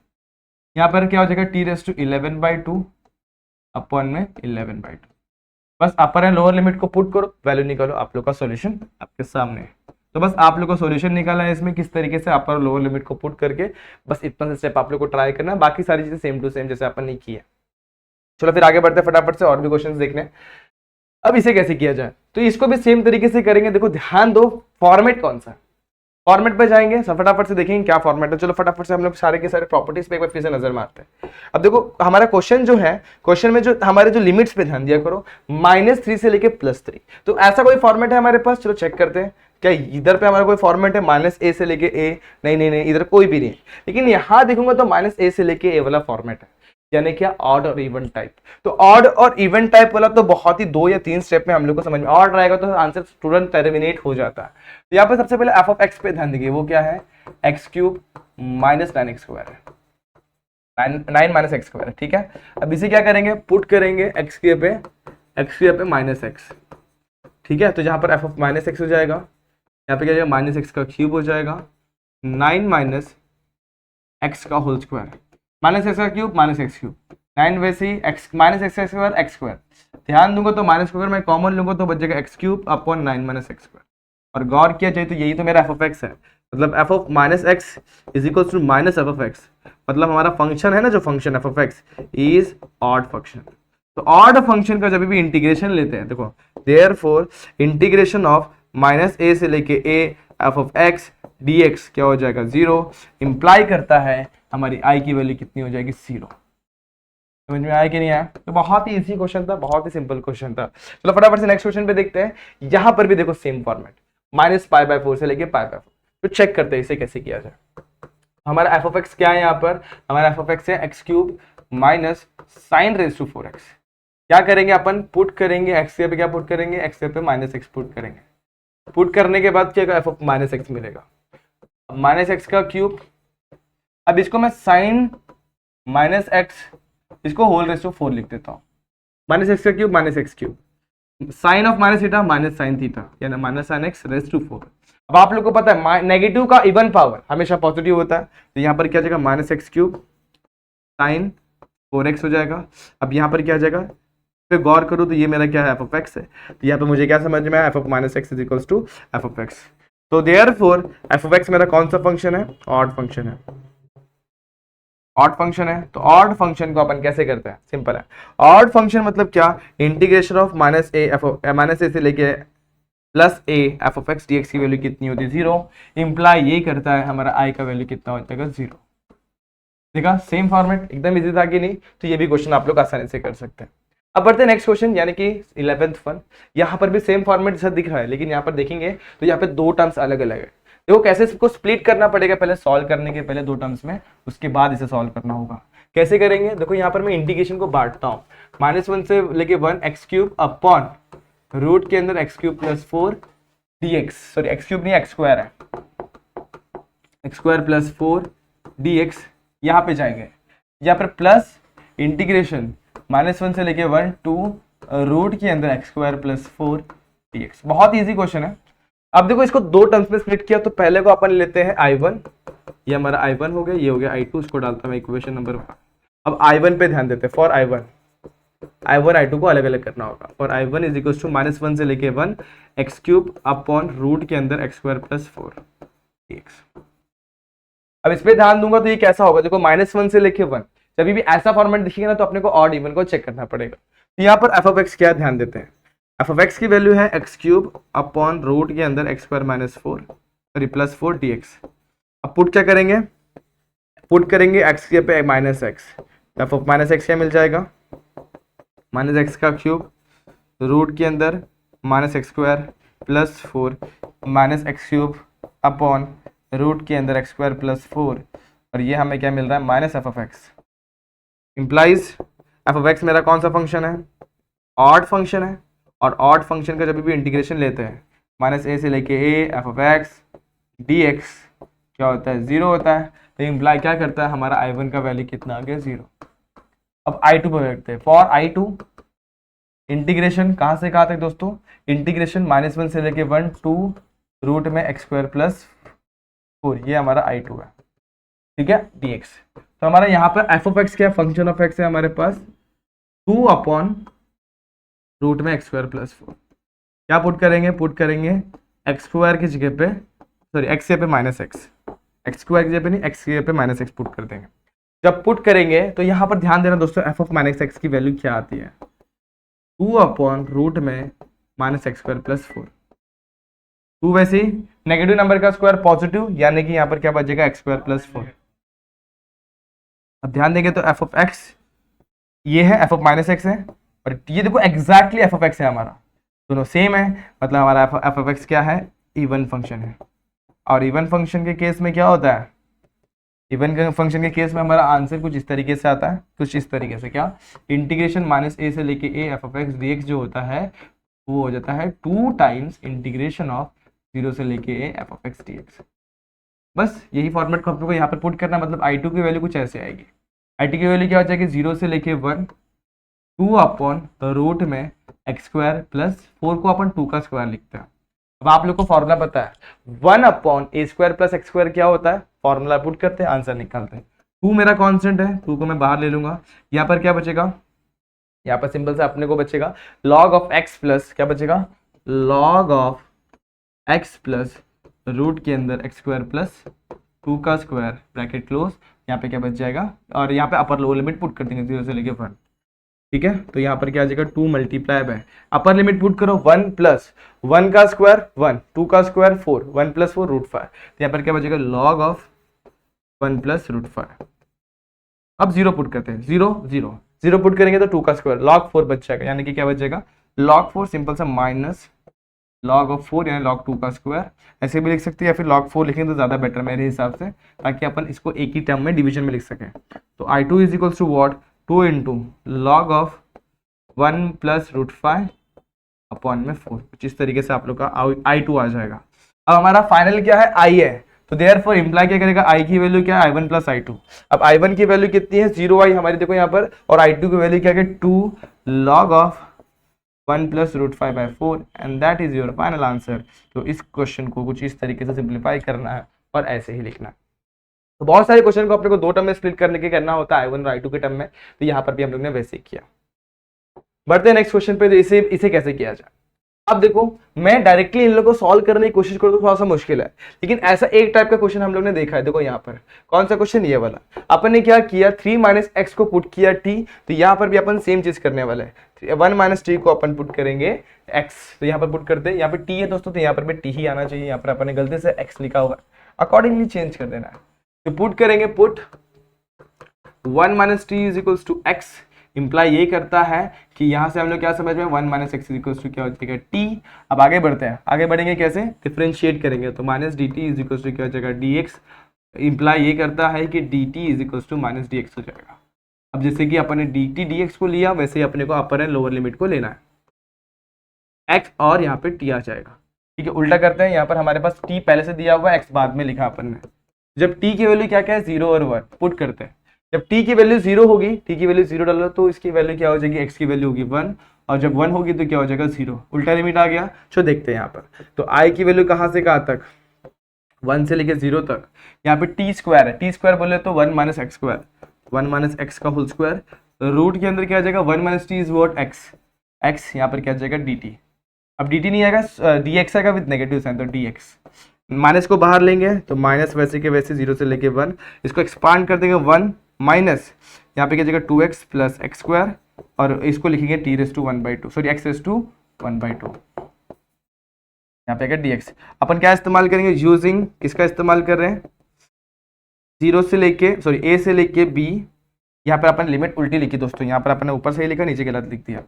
यहाँ पर क्या हो जाएगा, टी रेज़ टू 11/2 अपन में 11/2। बस अपर एंड लोअर लिमिट को पुट करो, वैल्यू निकालो, आप लोग का सॉल्यूशन आपके सामने है। तो बस आप लोग को सॉल्यूशन निकाला है इसमें, किस तरीके से अपर और लोअर लिमिट को पुट करके, बस इतना से स्टेप आप लोग को ट्राई करना है, बाकी सारी चीजें सेम टू सेम जैसे अपन ने की है। चलो फिर आगे बढ़ते हैं फटाफट से, और भी क्वेश्चन देखने। अब इसे कैसे किया जाए, तो इसको भी सेम तरीके से करेंगे। देखो ध्यान दो, फॉर्मेट कौन सा है, फॉर्मेट पे जाएंगे, सब फटाफट से देखेंगे क्या फॉर्मेट है। चलो फटाफट से हम लोग सारे के सारे प्रॉपर्टीज पे एक बार फिर से नजर मारते हैं। अब देखो हमारा क्वेश्चन जो है, क्वेश्चन में जो हमारे जो लिमिट्स पे ध्यान दिया करो, -3 से लेके +3, तो ऐसा कोई फॉर्मेट है हमारे पास, चलो चेक करते हैं क्या इधर पे हमारा कोई फॉर्मेट है, -a से लेके a, नहीं इधर कोई भी नहीं। लेकिन यहाँ देखूंगा तो -a से लेके a वाला फॉर्मेट है। यानी क्या, ऑड और इवन टाइप। तो ऑड और इवन टाइप वाला तो बहुत ही 2 या 3 स्टेप में हम लोग को समझ में, ऑड रहेगा तो आंसर तुरंत टर्मिनेट हो जाता है। तो यहाँ पे सबसे पहले एफ ऑफ एक्स पे ध्यान देंगे, वो क्या है, एक्स क्यूब माइनस 9x² है, 9 माइनस एक्स स्क्वायर, ठीक है। अब इसे क्या करेंगे, पुट करेंगे एक्स के पे माइनस एक्स, ठीक है। तो जहां पर एफ ऑफ माइनस एक्स हो जाएगा, यहाँ पे क्या जाएगा, माइनस एक्स का क्यूब हो जाएगा, 9 माइनस एक्स का होल स्क्वायर, माइनस एक्स का क्यूब माइनस एक्स क्यूब, 9 वैसे ही X minus x square X square, ध्यान दूंगा तो माइनस स्क्वायर मैं कॉमन लूंगा तो बचेगा x cube upon 9 minus x square. और गौर किया जाए तो यही तो मेरा एफ ऑफ एक्स है, मतलब f of minus x is equal to minus f of x, मतलब हमारा फंक्शन है ना, जो function f of x is odd function. तो ऑड फंक्शन का जब भी इंटीग्रेशन लेते हैं, देखो therefore integration of minus a से लेके a f of x dx क्या हो जाएगा, 0, इंप्लाई करता है हमारी i की वैल्यू कितनी हो जाएगी, 0। समझ में आया कि नहीं आया? तो बहुत ही इजी क्वेश्चन था, बहुत ही सिंपल क्वेश्चन था। चलो फटाफट से नेक्स्ट क्वेश्चन पे देखते हैं। यहां पर भी देखो सेम फॉर्मेट, -π/4 से लेके π/4। तो चेक करते हैं इसे कैसे किया जाए। हमारा एफ ऑफ एक्स क्या है, यहाँ पर हमारा एफ ऑफ एक्स है x cube minus sine raise to 4x। क्या करेंगे अपन, पुट करेंगे एक्स पे, क्या पुट करेंगे, एक्स पे माइनस एक्स पुट करेंगे। पुट करने के बाद क्या एफ ऑफ माइनस एक्स मिलेगा, माइनस एक्स का क्यूब। अब इसको मैं साइन माइनस एक्स, इसको होल रेज टू 4 लिख देता हूँ, माइनस एक्स का cube minus x cube, sine of minus theta minus sine theta, यानी minus sine X raise to 4। अब आप लोग को पता है नेगेटिव का इवन पावर हमेशा पॉजिटिव होता है, तो यहाँ पर क्या जाएगा, minus x cube sign 4x हो जाएगा। अब यहाँ पर क्या आ जाएगा, पे गौर करो तो ये मेरा क्या है, एफ ऑफ एक्स है। तो यहाँ पे मुझे क्या समझ में आया, f of minus x is equals to f of x. तो देयरफॉर एफ ऑफ एक्स मेरा कौन सा फंक्शन है, ऑड फंक्शन है, ऑड फंक्शन है। तो ऑड फंक्शन को अपन कैसे करते हैं, सिंपल है। ऑड फंक्शन मतलब क्या, इंटीग्रेशन ऑफ माइनस ए से लेके plus a f of x dx की वैल्यू कितनी होती है, 0, इंप्लाई ये करता है हमारा आई का वैल्यू कितना हो जाएगा, 0। देखा सेम फॉर्मेट, एकदम इजी था कि नहीं? तो ये भी क्वेश्चन आप लोग आसानी से कर सकते हैं। अब बढ़ते हैं नेक्स्ट क्वेश्चन, यानी कि 11th वन। यहाँ पर भी सेम फॉर्मेट जैसा दिख रहा है, लेकिन यहाँ पर देखेंगे तो यहाँ पे 2 टर्म्स अलग अलग है। देखो कैसे इसको स्प्लिट करना पड़ेगा, पहले सॉल्व करने के पहले 2 टर्म्स में, उसके बाद इसे सॉल्व करना होगा। कैसे करेंगे, देखो यहाँ पर मैं इंटीग्रेशन को बांटता हूँ, -1 से लेके 1 एक्स क्यूब अपॉन रूट के अंदर x cube plus 4 dx, sorry x cube नहीं एक्स स्क्वायर है, एक्स स्क्वायर प्लस 4 dx। यहाँ पे जाएंगे, यहाँ पर प्लस इंटीग्रेशन -1 से लेके 1 टू रूट के अंदर एक्स स्क्वायर प्लस 4 dx। बहुत इजी क्वेश्चन है। अब देखो इसको 2 टर्म्स में स्प्लिट किया, तो पहले को अपन लेते हैं I1, ये हमारा I1 हो गया, ये हो गया I2, उसको डालता मैं इक्वेशन नंबर 1। अब I1 पे ध्यान देते हैं, फॉर I1 I2 को अलग अलग करना होगा। और I1 इज इक्वल टू -1 से लेके 1 एक्स क्यूब अपॉन रूट के अंदर एक्स स्क्वायर प्लस 4 dx। अब इस पे ध्यान दूंगा तो ये कैसा होगा, देखो -1 से लेके 1, जब भी ऐसा फॉर्मेट दिखेगा ना तो अपने को ऑड इवन को चेक करना पड़ेगा। तो यहाँ पर एफ ऑफ एक्स क्या, ध्यान देते हैं, एफ ऑफ एक्स की वैल्यू है एक्स क्यूब अपॉन रूट के अंदर x square minus 4 sorry plus 4 dx। अब पुट क्या करेंगे, पुट करेंगे एक्स के पे minus x, f of minus x क्या मिल जाएगा, माइनस एक्स का क्यूब रूट के अंदर minus x square plus 4 minus x cube upon root के अंदर एक्स स्क्वायर प्लस 4, और ये हमें क्या मिल रहा है, minus f of x. Implies F of x मेरा कौन सा फंक्शन है, ऑड फंक्शन है। और ऑड फंक्शन का जब भी इंटीग्रेशन लेते हैं, -a से लेके a F of x dx क्या होता है, 0 होता है। तो इंप्लाई क्या करता है, हमारा I1 का वैल्यू कितना आ गया, 0। अब I2 पे देखते हैं, फॉर I2 इंटीग्रेशन कहाँ से कहाँ तक दोस्तों, इंटीग्रेशन -1 से लेके 1 टू रूट में एक्स स्क्वायर प्लस 4, ये हमारा I2 है, ठीक है, dx। तो हमारा यहाँ पर एफ ऑफ एक्स क्या, फंक्शन ऑफ एक्स है हमारे पास 2 अपॉन रूट में एक्स स्क्वायर प्लस 4। क्या पुट करेंगे, पुट करेंगे एक्स स्क्वायर की जगह पे, सॉरी एक्स पे माइनस एक्स, एक्स स्क्वायर की जगह पे नहीं, एक्स की जगह पे माइनस एक्स पुट कर देंगे। जब पुट करेंगे तो यहाँ पर ध्यान देना दोस्तों, एफ ऑफ माइनस एक्स की वैल्यू क्या आती है, 2 अपॉन रूट में माइनस एक्स स्क्वायर प्लस 4। 2 वैसे ही नेगेटिव नंबर का स्क्वायर पॉजिटिव, यानी कि यहाँ पर क्या बचेगा, एक्स स्क्वायर प्लस 4। अब ध्यान देंगे तो एफ ऑफ एक्स ये है, एफ ऑफ माइनस एक्स है, और ये देखो एग्जैक्टली एफ ऑफ एक्स है हमारा, दोनों सेम है, मतलब हमारा एफ ऑफ एक्स क्या है, इवन फंक्शन है। और इवन फंक्शन के केस में क्या होता है, इवन फंक्शन के केस में हमारा आंसर कुछ इस तरीके से आता है, कुछ इस तरीके से, क्या इंटीग्रेशन माइनस ए से लेके a f of x D x जो होता है वो हो जाता है 2 टाइम्स इंटीग्रेशन ऑफ 0 से लेके a f of x D x. बस यही फॉर्मेट को आप लोग को यहाँ पर पुट करना, मतलब आई टू की वैल्यू कुछ ऐसे आएगी। आई टू की वैल्यू क्या हो जाएगी 0 से लेके 1 2 अपॉन रूट में एक्स स्क्वायर प्लस 4 को अपन 2 का स्क्वायर लिखते हैं। अब आप लोग को फॉर्मूला पता है 1 अपॉन ए स्क्वायर प्लस एक्स स्क्वायर क्या होता है, फॉर्मूला पुट करते हैं आंसर निकालते हैं। 2 मेरा कांस्टेंट है, 2 को मैं बाहर ले लूंगा, यहाँ पर क्या बचेगा, यहाँ पर सिंपल से अपने को बचेगा log ऑफ x प्लस क्या बचेगा log of x plus root के अंदर एक्स स्क्वायर प्लस 2 का स्क्वायर ब्रैकेट क्लोज, यहाँ पे क्या बच जाएगा और यहाँ पे अपर लोअर लिमिट पुट कर देंगे 0 से लेके 1, ठीक है। तो यहाँ पर क्या आ जाएगा 2 multiply by upper limit put करो 1 प्लस 1 का स्क्वायर 1 2 का स्क्वायर 4 1 प्लस 4 रूट 5, तो यहाँ पर क्या बचेगा log ऑफ 1 प्लस रूट 5। अब 0 पुट करते हैं, 0 पुट करेंगे तो 2 का स्क्वायर log 4 बच जाएगा, यानी कि क्या बच जाएगा log 4 सिंपल सा माइनस log ऑफ 4 यानी log 2 का स्क्वायर, ऐसे भी लिख सकते हैं या फिर log 4 लिखेंगे तो ज़्यादा बेटर मेरे हिसाब से, ताकि अपन इसको एक ही टर्म में डिवीजन में लिख सकें। तो I2 is equals to what 2 into log of 1 plus root 5 upon में 4, कुछ इस तरीके से आप लोग का I2 आ जाएगा। अब हमारा फाइनल क्या है I है, तो देयरफॉर इंप्लाई क्या करेगा I की वैल्यू क्या है I1 प्लस I2। अब I1 की वैल्यू कितनी है 0 हमारी देखो यहाँ पर, और I2 की वैल्यू क्या है 2 log of 1 plus root 5 by 4 and that is your final answer. तो इस क्वेश्चन को कुछ इस तरीके से सिंप्लीफाई करना है और ऐसे ही लिखना है। तो बहुत सारे क्वेश्चन को अपने को 2 टर्म में स्प्लिट करने के करना होता है I1 और I2 के टर्म में, तो यहाँ पर भी हम लोग ने वैसे ही किया। बढ़ते हैं नेक्स्ट क्वेश्चन पे, तो इसे कैसे किया जाए। अब देखो मैं डायरेक्टली इन लोगों को सॉल्व करने की कोशिश करूँ तो थोड़ा सा मुश्किल है, लेकिन ऐसा एक टाइप का क्वेश्चन हम लोग ने देखा है। देखो यहाँ पर कौन सा क्वेश्चन, ये वाला। अपन ने क्या किया 3 माइनस एक्स को पुट किया t, तो यहाँ पर भी अपन सेम चीज करने वाला है 1 माइनस टी को अपन पुट करेंगे x, तो यहाँ पर पुट करते हैं, यहाँ पर t है दोस्तों तो यहाँ पर भी t ही आना चाहिए, यहाँ पर अपन ने गलती से x लिखा हुआ है, अकॉर्डिंगली चेंज कर देना है। तो पुट करेंगे, put 1 minus t is equals to x, imply ये करता है कि यहाँ से हम लोग क्या समझ में 1 माइनस एक्स इक्वल्स टू क्या हो जाएगा टी। अब आगे बढ़ते हैं, आगे बढ़ेंगे कैसे, डिफरेंशिएट करेंगे, तो minus d t is equals to क्या हो जाएगा डी एक्स, इंप्लाई ये करता है कि d t is equals to minus d x हो जाएगा। अब जैसे कि अपन ने डी टी डी एक्स को लिया, वैसे ही अपने को अपर एंड लोअर लिमिट को लेना है, एक्स और यहाँ पे टी आ जाएगा, ठीक है। उल्टा करते हैं, यहाँ पर हमारे पास टी पहले से दिया हुआ है, एक्स बाद में लिखा अपन ने। जब टी की वैल्यू क्या क्या है 0 और 1, पुट करते हैं। जब t की वैल्यू 0 होगी, t की वैल्यू 0 डालो तो इसकी वैल्यू क्या हो जाएगी, x की वैल्यू होगी 1, और जब 1 होगी तो क्या हो जाएगा 0, उल्टा लिमिट आ गया। चलो देखते हैं यहाँ पर, तो i की वैल्यू कहाँ से कहाँ तक, 1 से लेके 0 तक। यहाँ पे t स्क्वायर है, t स्क्वायर बोले तो 1 minus x square, 1 minus x का होल स्क्वायर, रूट के अंदर क्या आ जाएगा 1 minus t is what x, x यहाँ पर क्या आ जाएगा dt। अब dt नहीं आएगा, dx आएगा विद नेगेटिव साइन, तो dx माइनस को बाहर लेंगे तो माइनस वैसे के वैसे 0 से लेके 1, इसको एक्सपांड कर देंगे 1 माइनस यहाँ पे क्या जगह 2x प्लस एक्स स्क्वायर, और इसको लिखेंगे t raise to 1/2, sorry x raise to 1/2, यहाँ पे क्या dx। अपन क्या इस्तेमाल करेंगे, यूजिंग किसका इस्तेमाल कर रहे हैं, 0 से लेके सॉरी a से लेके b, यहाँ पर अपन लिमिट उल्टी लिखी दोस्तों, यहाँ पर अपन ने ऊपर सही लिखा नीचे गलत लिख दिया।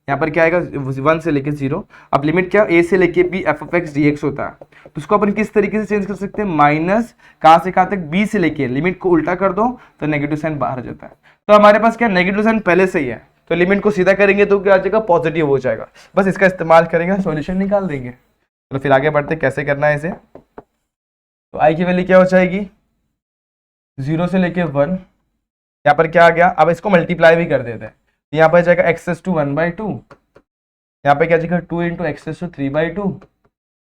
यहाँ पर क्या आएगा 1 से लेके 0, अब लिमिट क्या a से लेके b f of x dx होता है, तो उसको अपन किस तरीके से चेंज कर सकते हैं, माइनस कहाँ से कहाँ तक b से लेके, लिमिट को उल्टा कर दो तो नेगेटिव साइन बाहर जाता है। तो हमारे पास क्या नेगेटिव साइन पहले से ही है, तो लिमिट को सीधा करेंगे तो क्या आ जाएगा पॉजिटिव हो जाएगा, बस इसका इस्तेमाल करेंगे सॉल्यूशन निकाल देंगे। तो फिर आगे बढ़ते कैसे करना है इसे। तो i की वैल्यू क्या हो जाएगी 0 से लेके 1, यहाँ पर क्या आ गया, अब इसको मल्टीप्लाई भी कर देते हैं, यहाँ पर जाएगा x रेस टू 1/2, यहाँ पे क्या जाएगा 2 into x raise to 3/2,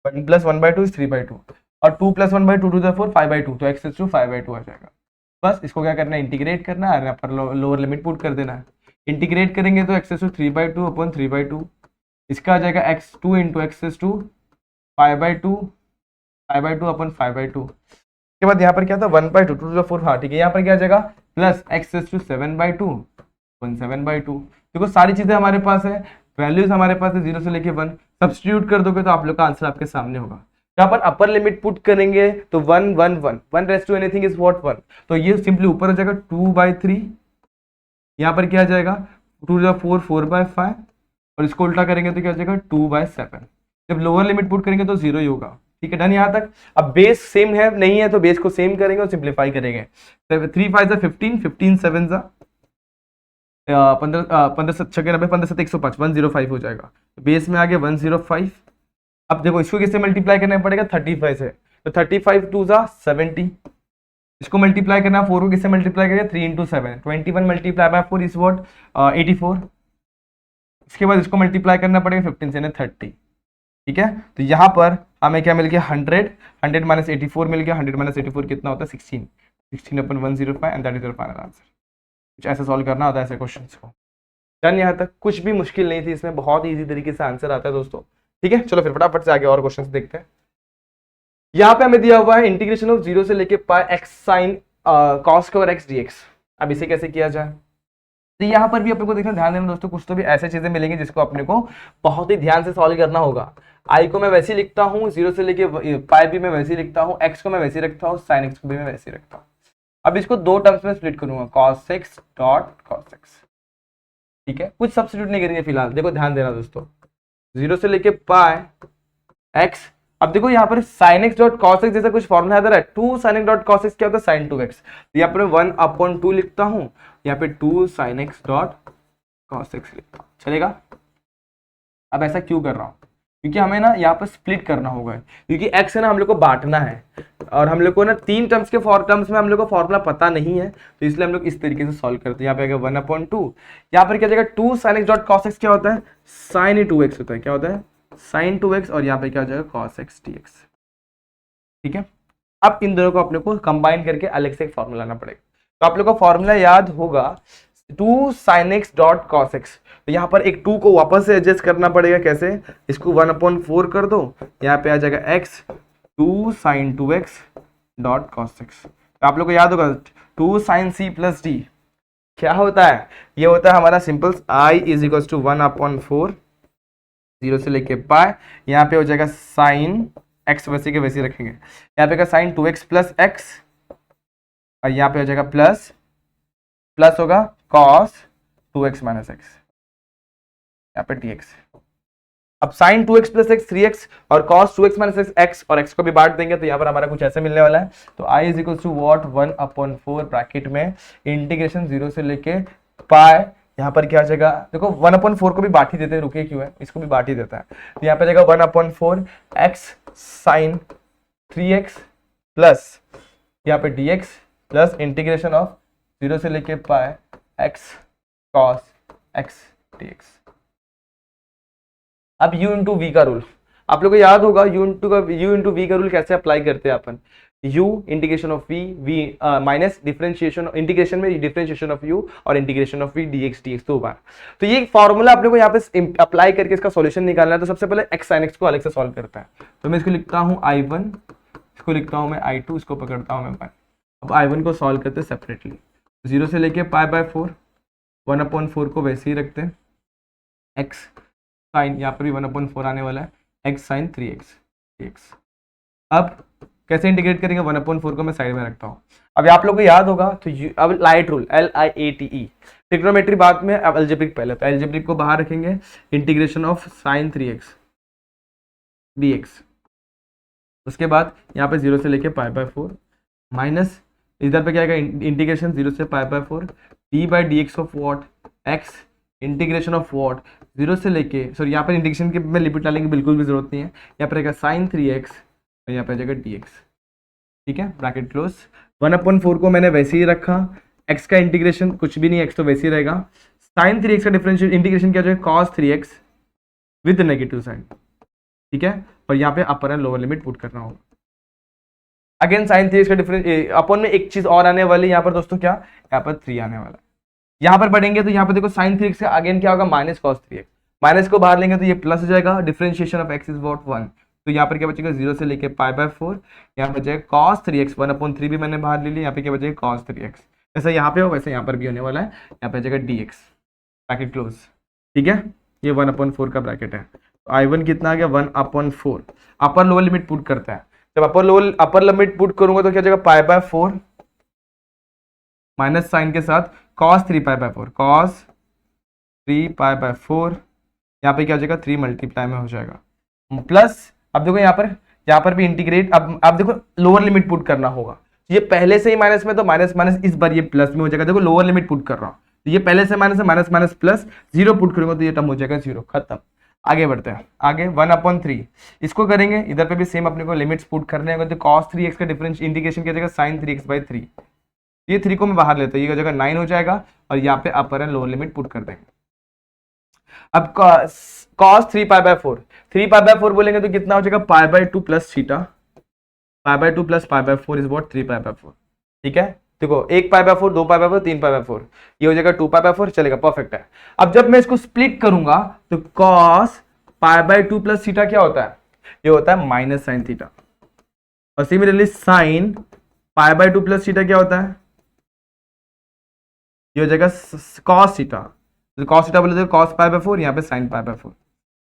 1 plus 1/2 is 3/2, और 2 प्लस 1/2 टू द 4 5/2, तो x रेस टू 5/2 आ जाएगा। बस इसको क्या करना है, इंटीग्रेट करना है, यहाँ पर लोअर लिमिट पुट कर देना है। इंटीग्रेट करेंगे तो x रेस टू 3/2 अपॉन 3/2, इसका आ जाएगा x 2 into x raise to 5/2 upon 5/2, के बाद यहाँ पर क्या था 1/2 टू टू द 4, हाँ ठीक है, यहाँ पर क्या आ जाएगा plus x raise to 7/2 upon 7/2। देखो सारी चीजें हमारे पास है, वैल्यूज हमारे पास है 0 से लेके 1, सब्स्टिट्यूट कर दोगे तो आप लोग का आंसर आपके सामने होगा। यहाँ पर अपर लिमिट पुट करेंगे तो 1 1 1 1 raise to anything is what 1, तो ये सिंपली ऊपर हो जाएगा 2/3, यहाँ पर क्या आ जाएगा 2 टू द 4 4/5, और इसको उल्टा करेंगे तो क्या हो जाएगा 2/7। जब लोअर लिमिट पुट करेंगे तो 0 ही होगा, ठीक है, डन यहाँ तक। अब बेस सेम है नहीं है तो बेस को सेम करेंगे और सिंप्लीफाई करेंगे। 3 5 15, 15 7 15 15 7 90, 15 7 105, 105 हो जाएगा। बेस में आ गया 105। अब देखो इसको किससे मल्टीप्लाई करना पड़ेगा, 35 से, तो 35 2 70। इसको मल्टीप्लाई करना 4 को किससे मल्टीप्लाई करेगा, 3 into 7, 21 multiply by 4 is what 84। इसके बाद इसको मल्टीप्लाई करना पड़ेगा 15 से 30। ठीक है, तो यहाँ पर हमें क्या मिल गया 100, 100 माइनस 84 मिल गया। 100 माइनस 84 कितना होता है 16, 16/105 and that is your final answer. कुछ ऐसा सॉल्व करना होता है ऐसे क्वेश्चंस को। डन, यहाँ तक कुछ भी मुश्किल नहीं थी इसमें, बहुत इजी तरीके से आंसर आता है दोस्तों। ठीक है, चलो फिर फटाफट से आगे और क्वेश्चंस देखते हैं। यहाँ पे हमें दिया हुआ है इंटीग्रेशन ऑफ 0 से लेके pi x sine cos square x dx। अब इसे कैसे किया जाए, तो यहाँ पर भी अपने को देखना ध्यान देना दोस्तों, कुछ तो भी ऐसे चीजें मिलेंगी जिसको अपने को बहुत ही ध्यान से सॉल्व करना होगा। आई को मैं वैसे ही लिखता हूँ, 0 से लेके पाई भी मैं वैसे ही लिखता हूँ, x को मैं वैसे ही रखता हूँ, साइन x को भी मैं वैसे ही रखता हूँ। अब इसको दो टर्म्स में स्प्लिट करूंगा, cos x dot cos x। ठीक है, कुछ सब्स्टिट्यूट नहीं करेंगे फिलहाल। देखो ध्यान देना दोस्तों, 0 से लेके पाई x। अब देखो यहाँ पर sin x dot cos x जैसा कुछ फॉर्मूला है, 2 sin x dot cos x क्या होता है sin 2x। तो यहाँ पर 1/2 लिखता हूँ, यहाँ पे 2 sin x dot cos x लिखता हूँ, चलेगा। अब ऐसा क्यों कर रहा हूँ, क्योंकि हमें ना यहाँ पर स्प्लिट करना होगा, क्योंकि x है ना हम लोग को बांटना है, और हम लोग को ना 3 टर्म्स के टर्म्स में हम लोग को फॉर्मूला पता नहीं है, तो इसलिए हम लोग इस तरीके से सॉल्व करते हैं। यहाँ पे आएगा 1/2, यहाँ पर क्या जाएगा 2 sin x dot cos x क्या होता है sin 2x होता है, क्या होता है sin 2x, और यहाँ पे क्या हो जाएगा cos x dx। ठीक है, अब इन दोनों को अपने को कंबाइन करके अलग से एक फॉर्मूला लाना पड़ेगा। तो आप लोग को फॉर्मूला याद होगा 2 sin x dot cos x। तो यहाँ पर एक 2 को वापस से एडजस्ट करना पड़ेगा, कैसे, इसको 1/4 कर दो, यहाँ पे आ जाएगा x 2 sin 2x dot cos x। तो आप लोग को याद होगा 2 sin c प्लस d क्या होता है, ये होता है हमारा simple i is equal to 1/4, 0 से लेके पाई। यहाँ पे हो जाएगा साइन x वैसे के वैसे रखेंगे, यहाँ पे का साइन 2x प्लस x, और यहाँ पे हो जाएगा प्लस होगा cos 2x माइनस x, यहाँ पे dx। अब sin 2x plus x 3x और cos 2x माइनस x, और x को भी बांट देंगे, तो यहाँ पर हमारा कुछ ऐसे मिलने वाला है। तो i is equal to what 1/4 bracket में इंटीग्रेशन 0 से लेके पाई, यहाँ पर क्या आ जाएगा, देखो 1/4 को भी बांट ही देते हैं, रुके क्यों है, इसको भी बांट ही देता है। तो यहाँ पे जाएगा 1/4 x साइन 3x प्लस यहाँ पे dx प्लस इंटीग्रेशन ऑफ 0 से लेके pi x cos x dx। अब u इंटू वी का रूल आप लोगों को याद होगा, u इंटू वी का रूल कैसे अप्लाई करते हैं अपन, u integration of v minus differentiation, integration में डिफरेंशिएशन ऑफ u और इंटीग्रेशन ऑफ v dx दो बार। तो ये फॉर्मूला आप लोगों को यहाँ पे अप्लाई करके इसका सॉल्यूशन निकालना है। तो सबसे पहले x sin x को अलग से सॉल्व करता है, तो मैं इसको लिखता हूँ i1, इसको लिखता हूँ मैं i2, इसको पकड़ता हूँ मैं 1। अब i1 को सॉल्व करते हैं सेपरेटली, 0 से लेके π/4, 1/4 को वैसे ही रखते हैं, x साइन, यहाँ पर भी 1/4 आने वाला है, x साइन 3x dx। अब कैसे इंटीग्रेट करेंगे, 1/4 को मैं साइड में रखता हूँ। अब आप लोगों को याद होगा, तो अब लाइट रूल LIATE, ट्रिग्नोमेट्री बाद में, अब अलजेब्रिक पहले। तो अलजेब्रिक को बाहर रखेंगे, integration of sine 3x dx। उसके बाद यहाँ पे 0 से लेके π/4 माइनस इधर पे क्या आएगा, इंटीग्रेशन 0 से π/4 d/dx of what x integration of what 0 से लेके, सॉरी यहाँ पर इंटीग्रेशन के में लिमिट डालने की बिल्कुल भी जरूरत नहीं है, यहाँ पर आएगा साइन 3x और यहाँ पे आ जाएगा dx। ठीक है, ब्रैकेट क्लोज। 1/4 को मैंने वैसे ही रखा, x का इंटीग्रेशन कुछ भी नहीं, x तो वैसे ही रहेगा। साइन 3x का डिफरेंशियल इंटीग्रेशन क्या जाएगा, cos 3x with negative sign. ठीक है, और यहाँ पे अपर एंड लोअर लिमिट पुट करना होगा। अगेन साइन 3x का डिफरेंस अपन में एक चीज और आने वाली है यहाँ पर दोस्तों, क्या, यहाँ पर 3 आने वाला है। यहाँ पर पढ़ेंगे तो यहाँ पर देखो साइन 3x का अगेन क्या होगा, माइनस cos 3x, माइनस को बाहर लेंगे तो ये प्लस हो जाएगा, differentiation of x is what 1। तो यहाँ पर क्या बचेगा, 0 से लेके π/4, यहाँ पर बचेगा cos 3x, 1/3 भी मैंने बाहर ले लिया, यहाँ पे क्या बचेगा cos 3x। ऐसा यहाँ पे हो वैसे यहाँ पर भी होने वाला है, यहाँ पे बचेगा dx, ब्रैकेट क्लोज। ठीक है, ये 1/4 का ब्रैकेट है। तो i1 कितना आ गया, 1/4। अपर लोअर लिमिट पुट करता है, जब अपर लिमिट पुट करूंगा तो क्या जाएगा, π/4 माइनस साइन के साथ cos 3π/4, cos 3π/4, यहाँ पे क्या हो जाएगा 3 मल्टीप्लाई में हो जाएगा, प्लस अब देखो यहाँ यहाँ पर भी इंटीग्रेट, अब देखो लोअर लिमिट पुट करना होगा, ये पहले से ही माइनस में, तो माइनस माइनस इस बार ये प्लस में हो जाएगा। देखो लोअर लिमिट पुट कर रहा हूँ, तो ये पहले से माइनस है, minus minus plus, zero put करूंगा तो ये टर्म हो जाएगा जीरो, खत्म। आगे बढ़ते हैं, आगे 1/3 इसको करेंगे, इधर पे भी सेम अपने को लिमिट्स पुट करने होंगे, तो cos 3x का डिफरेंस इंटीग्रेशन क्या जाएगा sin 3x/3, ये 3 को मैं बाहर लेता हूँ, ये जगह 9 हो जाएगा, और यहाँ पे अपर एंड लोअर लिमिट पुट कर देंगे। अब cos 3π/4, 3π/4 बोलेंगे तो कितना हो जाएगा π/2 plus theta, π/2 plus π/4 is what 3π/4, ठीक है। देखो 1π/4, 2π/4, 3π/4, ये हो जाएगा 2π/4, चलेगा, परफेक्ट है। अब जब मैं इसको स्प्लिट करूंगा तो cos π/2 प्लस थीटा क्या होता है, ये होता है माइनस साइन थीटा, और सिमिलरली साइन π/2 प्लस थीटा क्या होता है, ये हो जाएगा cos थीटा, तो cos थीटा बोले तो cos π/4, यहाँ पे sin π/4।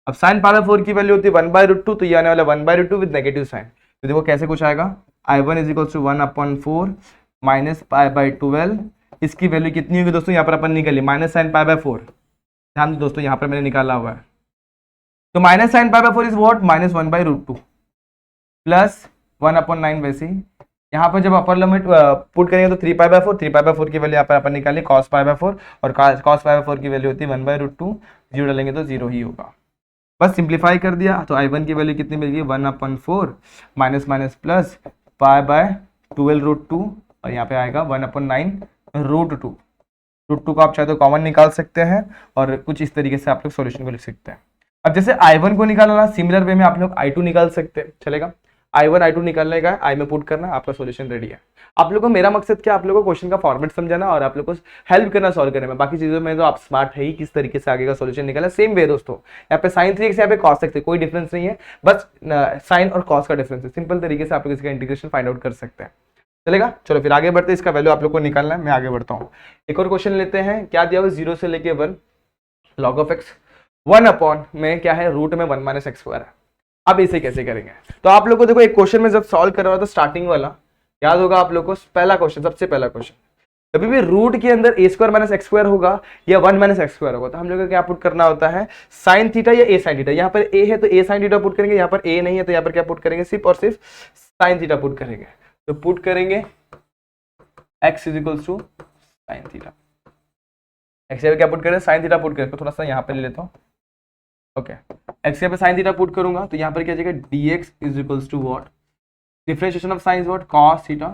अब sin π/4 की वैल्यू होती है 1/√2, तो ये आने वाला 1/√2 विद नेगेटिव साइन, तो देखो कैसे कुछ आएगा, I1 is equal to 1/4 minus π/12, इसकी वैल्यू कितनी होगी दोस्तों, यहाँ पर अपन निकाली माइनस साइन π/4, ध्यान दो दोस्तों यहाँ पर मैंने निकाला हुआ है, तो minus sine π/4 is what minus 1/√2 plus 1/9, वैसे ही यहाँ पर जब अपर लिमिट पुट करेंगे तो 3π/4, 3π/4 की वैल्यू यहाँ पर अपन निकाली cos π/4, और cos π/4 की वैल्यू होती है 1/√2, जीरो डालेंगे तो जीरो ही होगा, बस सिंप्लीफाई कर दिया, तो I1 की वैल्यू कितनी मिल गई 1/4 माइनस माइनस प्लस π/12√2, और यहाँ पे आएगा 1/9√2, √2 को आप चाहे तो कॉमन निकाल सकते हैं, और कुछ इस तरीके से आप लोग सॉल्यूशन को लिख सकते हैं। अब जैसे I1 को निकालना, सिमिलर वे में आप लोग I2 निकाल सकते हैं, चलेगा। I1 I2 निकालने का I में पुट करना, आपका सॉल्यूशन रेडी है। आप लोगों को मेरा मकसद क्या, आप लोगों को क्वेश्चन का फॉर्मेट समझाना और आप लोगों को हेल्प करना सॉल्व करने में, बाकी चीजों में तो आप स्मार्ट है ही, किस तरीके से आगे का सॉल्यूशन निकाला। सेम वे दोस्तों, यहाँ पे sin 3x, यहाँ पे cos x, कोई डिफरेंस नहीं है, बस साइन और cos का डिफरेंस है, सिंपल तरीके से आप लोग इसका इंटीग्रेशन फाइंड आउट कर सकते हैं, चलेगा। चलो फिर आगे बढ़ते हैं, इसका वैल्यू आप लोग को निकालना है, मैं आगे बढ़ता हूँ। एक और क्वेश्चन लेते हैं, क्या दिया हुआ 0 से लेके 1 log of x 1 में क्या है, रूट में 1 माइनस एक्स स्क्वायर है। अब इसे कैसे करेंगे, तो आप लोग को देखो एक क्वेश्चन में जब सॉल्व कर रहा था, तो स्टार्टिंग वाला याद होगा आप लोग को, पहला क्वेश्चन, सबसे पहला क्वेश्चन, कभी भी रूट के अंदर a square minus x square होगा या 1 माइनस एक्स स्क्वायर होगा, तो हम लोग को क्या पुट करना होता है, साइन थीटा या a साइन थीटा। यहाँ पर a है तो a साइन थीटा पुट करेंगे, यहाँ पर a नहीं है तो यहाँ पर क्या पुट करेंगे, सिर्फ और सिर्फ साइन थीटा पुट करेंगे, तो पुट करेंगे x is equal to sine theta, x क्या पुट करें, साइन थीटा पुट करें, थोड़ा सा यहाँ पे ले लेता हूँ, ओके। एक्स पे साइन थीटा पुट करूंगा तो यहाँ पर क्या जाएगा, dx is equals to what, differentiation of sine is what, cos theta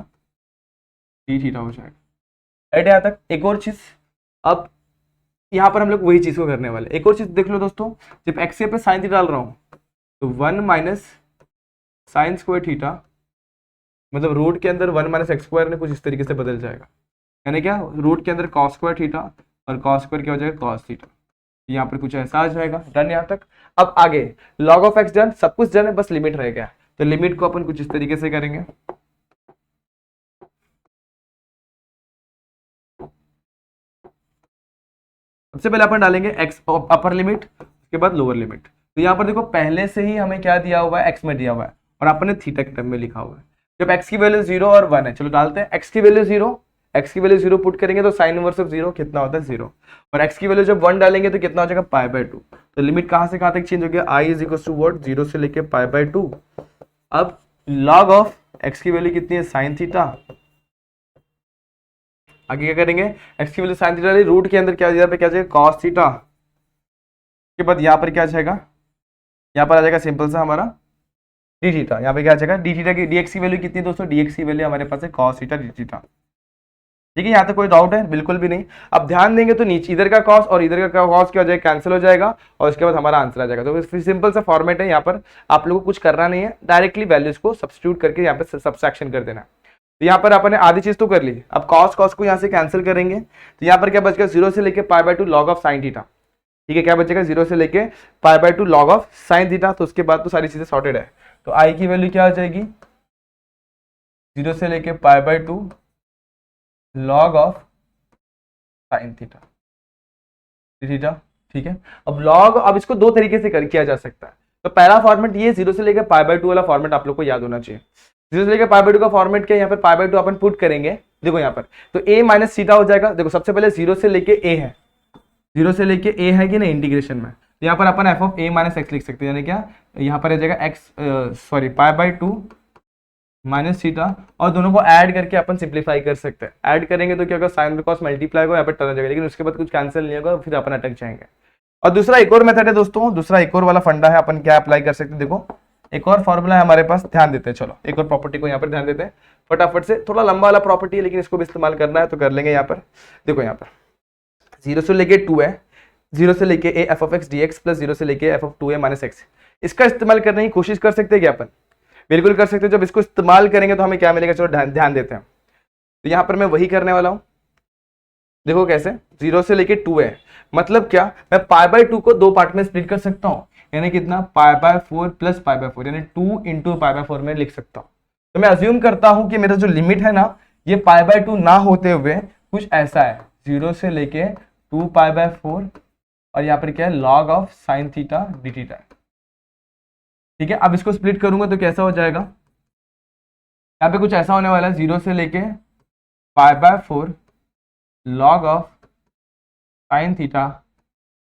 d theta हो जाएगा, राइट। यहाँ तक एक और चीज, अब यहाँ पर हम लोग वही चीज को करने वाले, एक और चीज देख लो दोस्तों, जब एक्स पे साइन थीटा डाल रहा हूँ तो 1 माइनस साइन स्क्वायर थीटा, मतलब रूट के अंदर 1 माइनस एक्स स्क्वायर ने कुछ इस तरीके से बदल जाएगा, यानी क्या, रूट के अंदर cos स्क्वायर थीटा और cos स्क्वायर क्या हो जाएगा, cos थीटा, यहाँ पर कुछ ऐसा आ जाएगा, डन यहाँ तक। अब आगे log ऑफ x डन, सब कुछ डन है, बस लिमिट रह गया, तो लिमिट को अपन कुछ इस तरीके से करेंगे, सबसे पहले अपन डालेंगे x अपर लिमिट, उसके बाद लोअर लिमिट। तो यहाँ पर देखो पहले से ही हमें क्या दिया हुआ है, x में दिया हुआ है, और अपन ने थीटा के टर्म में लिखा हुआ है। जब x की वैल्यू 0 और 1 है, चलो डालते हैं, x की वैल्यू 0, x की वैल्यू 0 पुट करेंगे तो साइन इनवर्स ऑफ 0 कितना होता है 0, और x की वैल्यू जब 1 डालेंगे तो कितना हो जाएगा π/2। तो लिमिट कहां से कहां तक चेंज हो गया, i is equal to what, 0 से लेके π/2। अब log ऑफ x की वैल्यू कितनी है, साइन थीटा, आगे क्या करेंगे, x की वैल्यू साइन थीटा, रूट के अंदर क्या पे क्या जाएगा, cos थीटा, के बाद यहाँ पर क्या जाएगा, यहाँ पर आ जाएगा सिंपल सा हमारा डी थीटा, यहाँ पे क्या आ जाएगा, डी थीटा की dx की वैल्यू कितनी है दोस्तों, dx की वैल्यू हमारे पास है cos थीटा डी थीटा, ठीक है। यहाँ तक कोई डाउट है, बिल्कुल भी नहीं। अब ध्यान देंगे तो नीचे इधर का cos और इधर का cos क्या हो जाएगा, कैंसिल हो जाएगा, और उसके बाद हमारा आंसर आ जाएगा। तो फिर सिंपल सा फॉर्मेट है, यहाँ पर आप लोगों को कुछ करना नहीं है, डायरेक्टली वैल्यूज को सब्स्टिट्यूट करके यहाँ पे सब्सट्रैक्शन कर देना। तो यहाँ पर अपने आधी चीज तो कर ली, अब cos को यहाँ से कैंसिल करेंगे, तो यहाँ पर क्या बचेगा, 0 से लेके π/2 log ऑफ साइन थीटा, ठीक है। क्या बचेगा, 0 से लेके π/2 log ऑफ साइन थीटा, तो उसके बाद तो सारी चीजें सॉर्टेड है। तो i की वैल्यू क्या आ जाएगी, 0 से लेके π/2 log of sine theta theta, ठीक है। अब log, अब इसको दो तरीके से किया जा सकता है। तो पहला फॉर्मेट ये 0 से लेकर π/2 वाला फॉर्मेट आप लोग को याद होना चाहिए। 0 से लेकर π/2 का फॉर्मेट क्या है, यहाँ पर π/2 अपन पुट करेंगे, देखो यहाँ पर तो a माइनस थीटा हो जाएगा। देखो सबसे पहले 0 से लेके a है, 0 से लेके a है कि नहीं इंटीग्रेशन में, तो यहाँ पर अपन F of A minus X लिख सकते हैं, यानी क्या यहाँ पर आ जाएगा X sorry pi by two minus theta, और दोनों को ऐड करके अपन सिंप्लीफाई कर सकते हैं। ऐड करेंगे तो क्या होगा, साइन और कॉस मल्टीप्लाई होगा, यहाँ पर टर्न हो जाएगा, लेकिन उसके बाद कुछ कैंसिल नहीं होगा, फिर अपन अटक जाएंगे। और दूसरा एक और मेथड है दोस्तों, दूसरा एक और वाला फंडा है, अपन क्या अप्लाई कर सकते हैं, देखो एक और फॉर्मूला है हमारे पास, ध्यान देते हैं, चलो एक और प्रॉपर्टी को यहाँ पर ध्यान देते हैं फटाफट से। थोड़ा लंबा वाला प्रॉपर्टी है लेकिन इसको भी इस्तेमाल करना है तो कर लेंगे। यहाँ पर देखो, यहाँ पर 0 से लेके 2 है, 0 से लेके a f of x D x plus 0 से लेके F of 2 A minus x, इसका इस्तेमाल करने की कोशिश कर सकते हैं क्या अपन? बिल्कुल कर सकते हैं। जब इसको इस्तेमाल करेंगे तो हमें क्या मिलेगा, चलो ध्यान देते हैं। तो यहाँ पर मैं वही करने वाला हूँ, देखो कैसे, 0 से लेके 2 है, मतलब क्या, मैं पाई बाय 2 को 2 पार्ट में स्प्लिट कर सकता हूँ, यानी कितना, पाई बाय 4 प्लस पाई बाय 4, यानी 2 इंटू पाई बाय 4 में लिख सकता हूँ। तो मैं अज्यूम करता हूँ कि मेरा जो लिमिट है ना, ये पाई बाय 2 ना होते हुए कुछ ऐसा है, 0 से लेके 2 पाई बाय 4, और यहाँ पर क्या है, log of sine theta D theta. ठीक है, अब इसको स्प्लिट करूंगा तो कैसा हो जाएगा, यहाँ पे कुछ ऐसा होने वाला है, 0 से लेके pi by 4 log of sine theta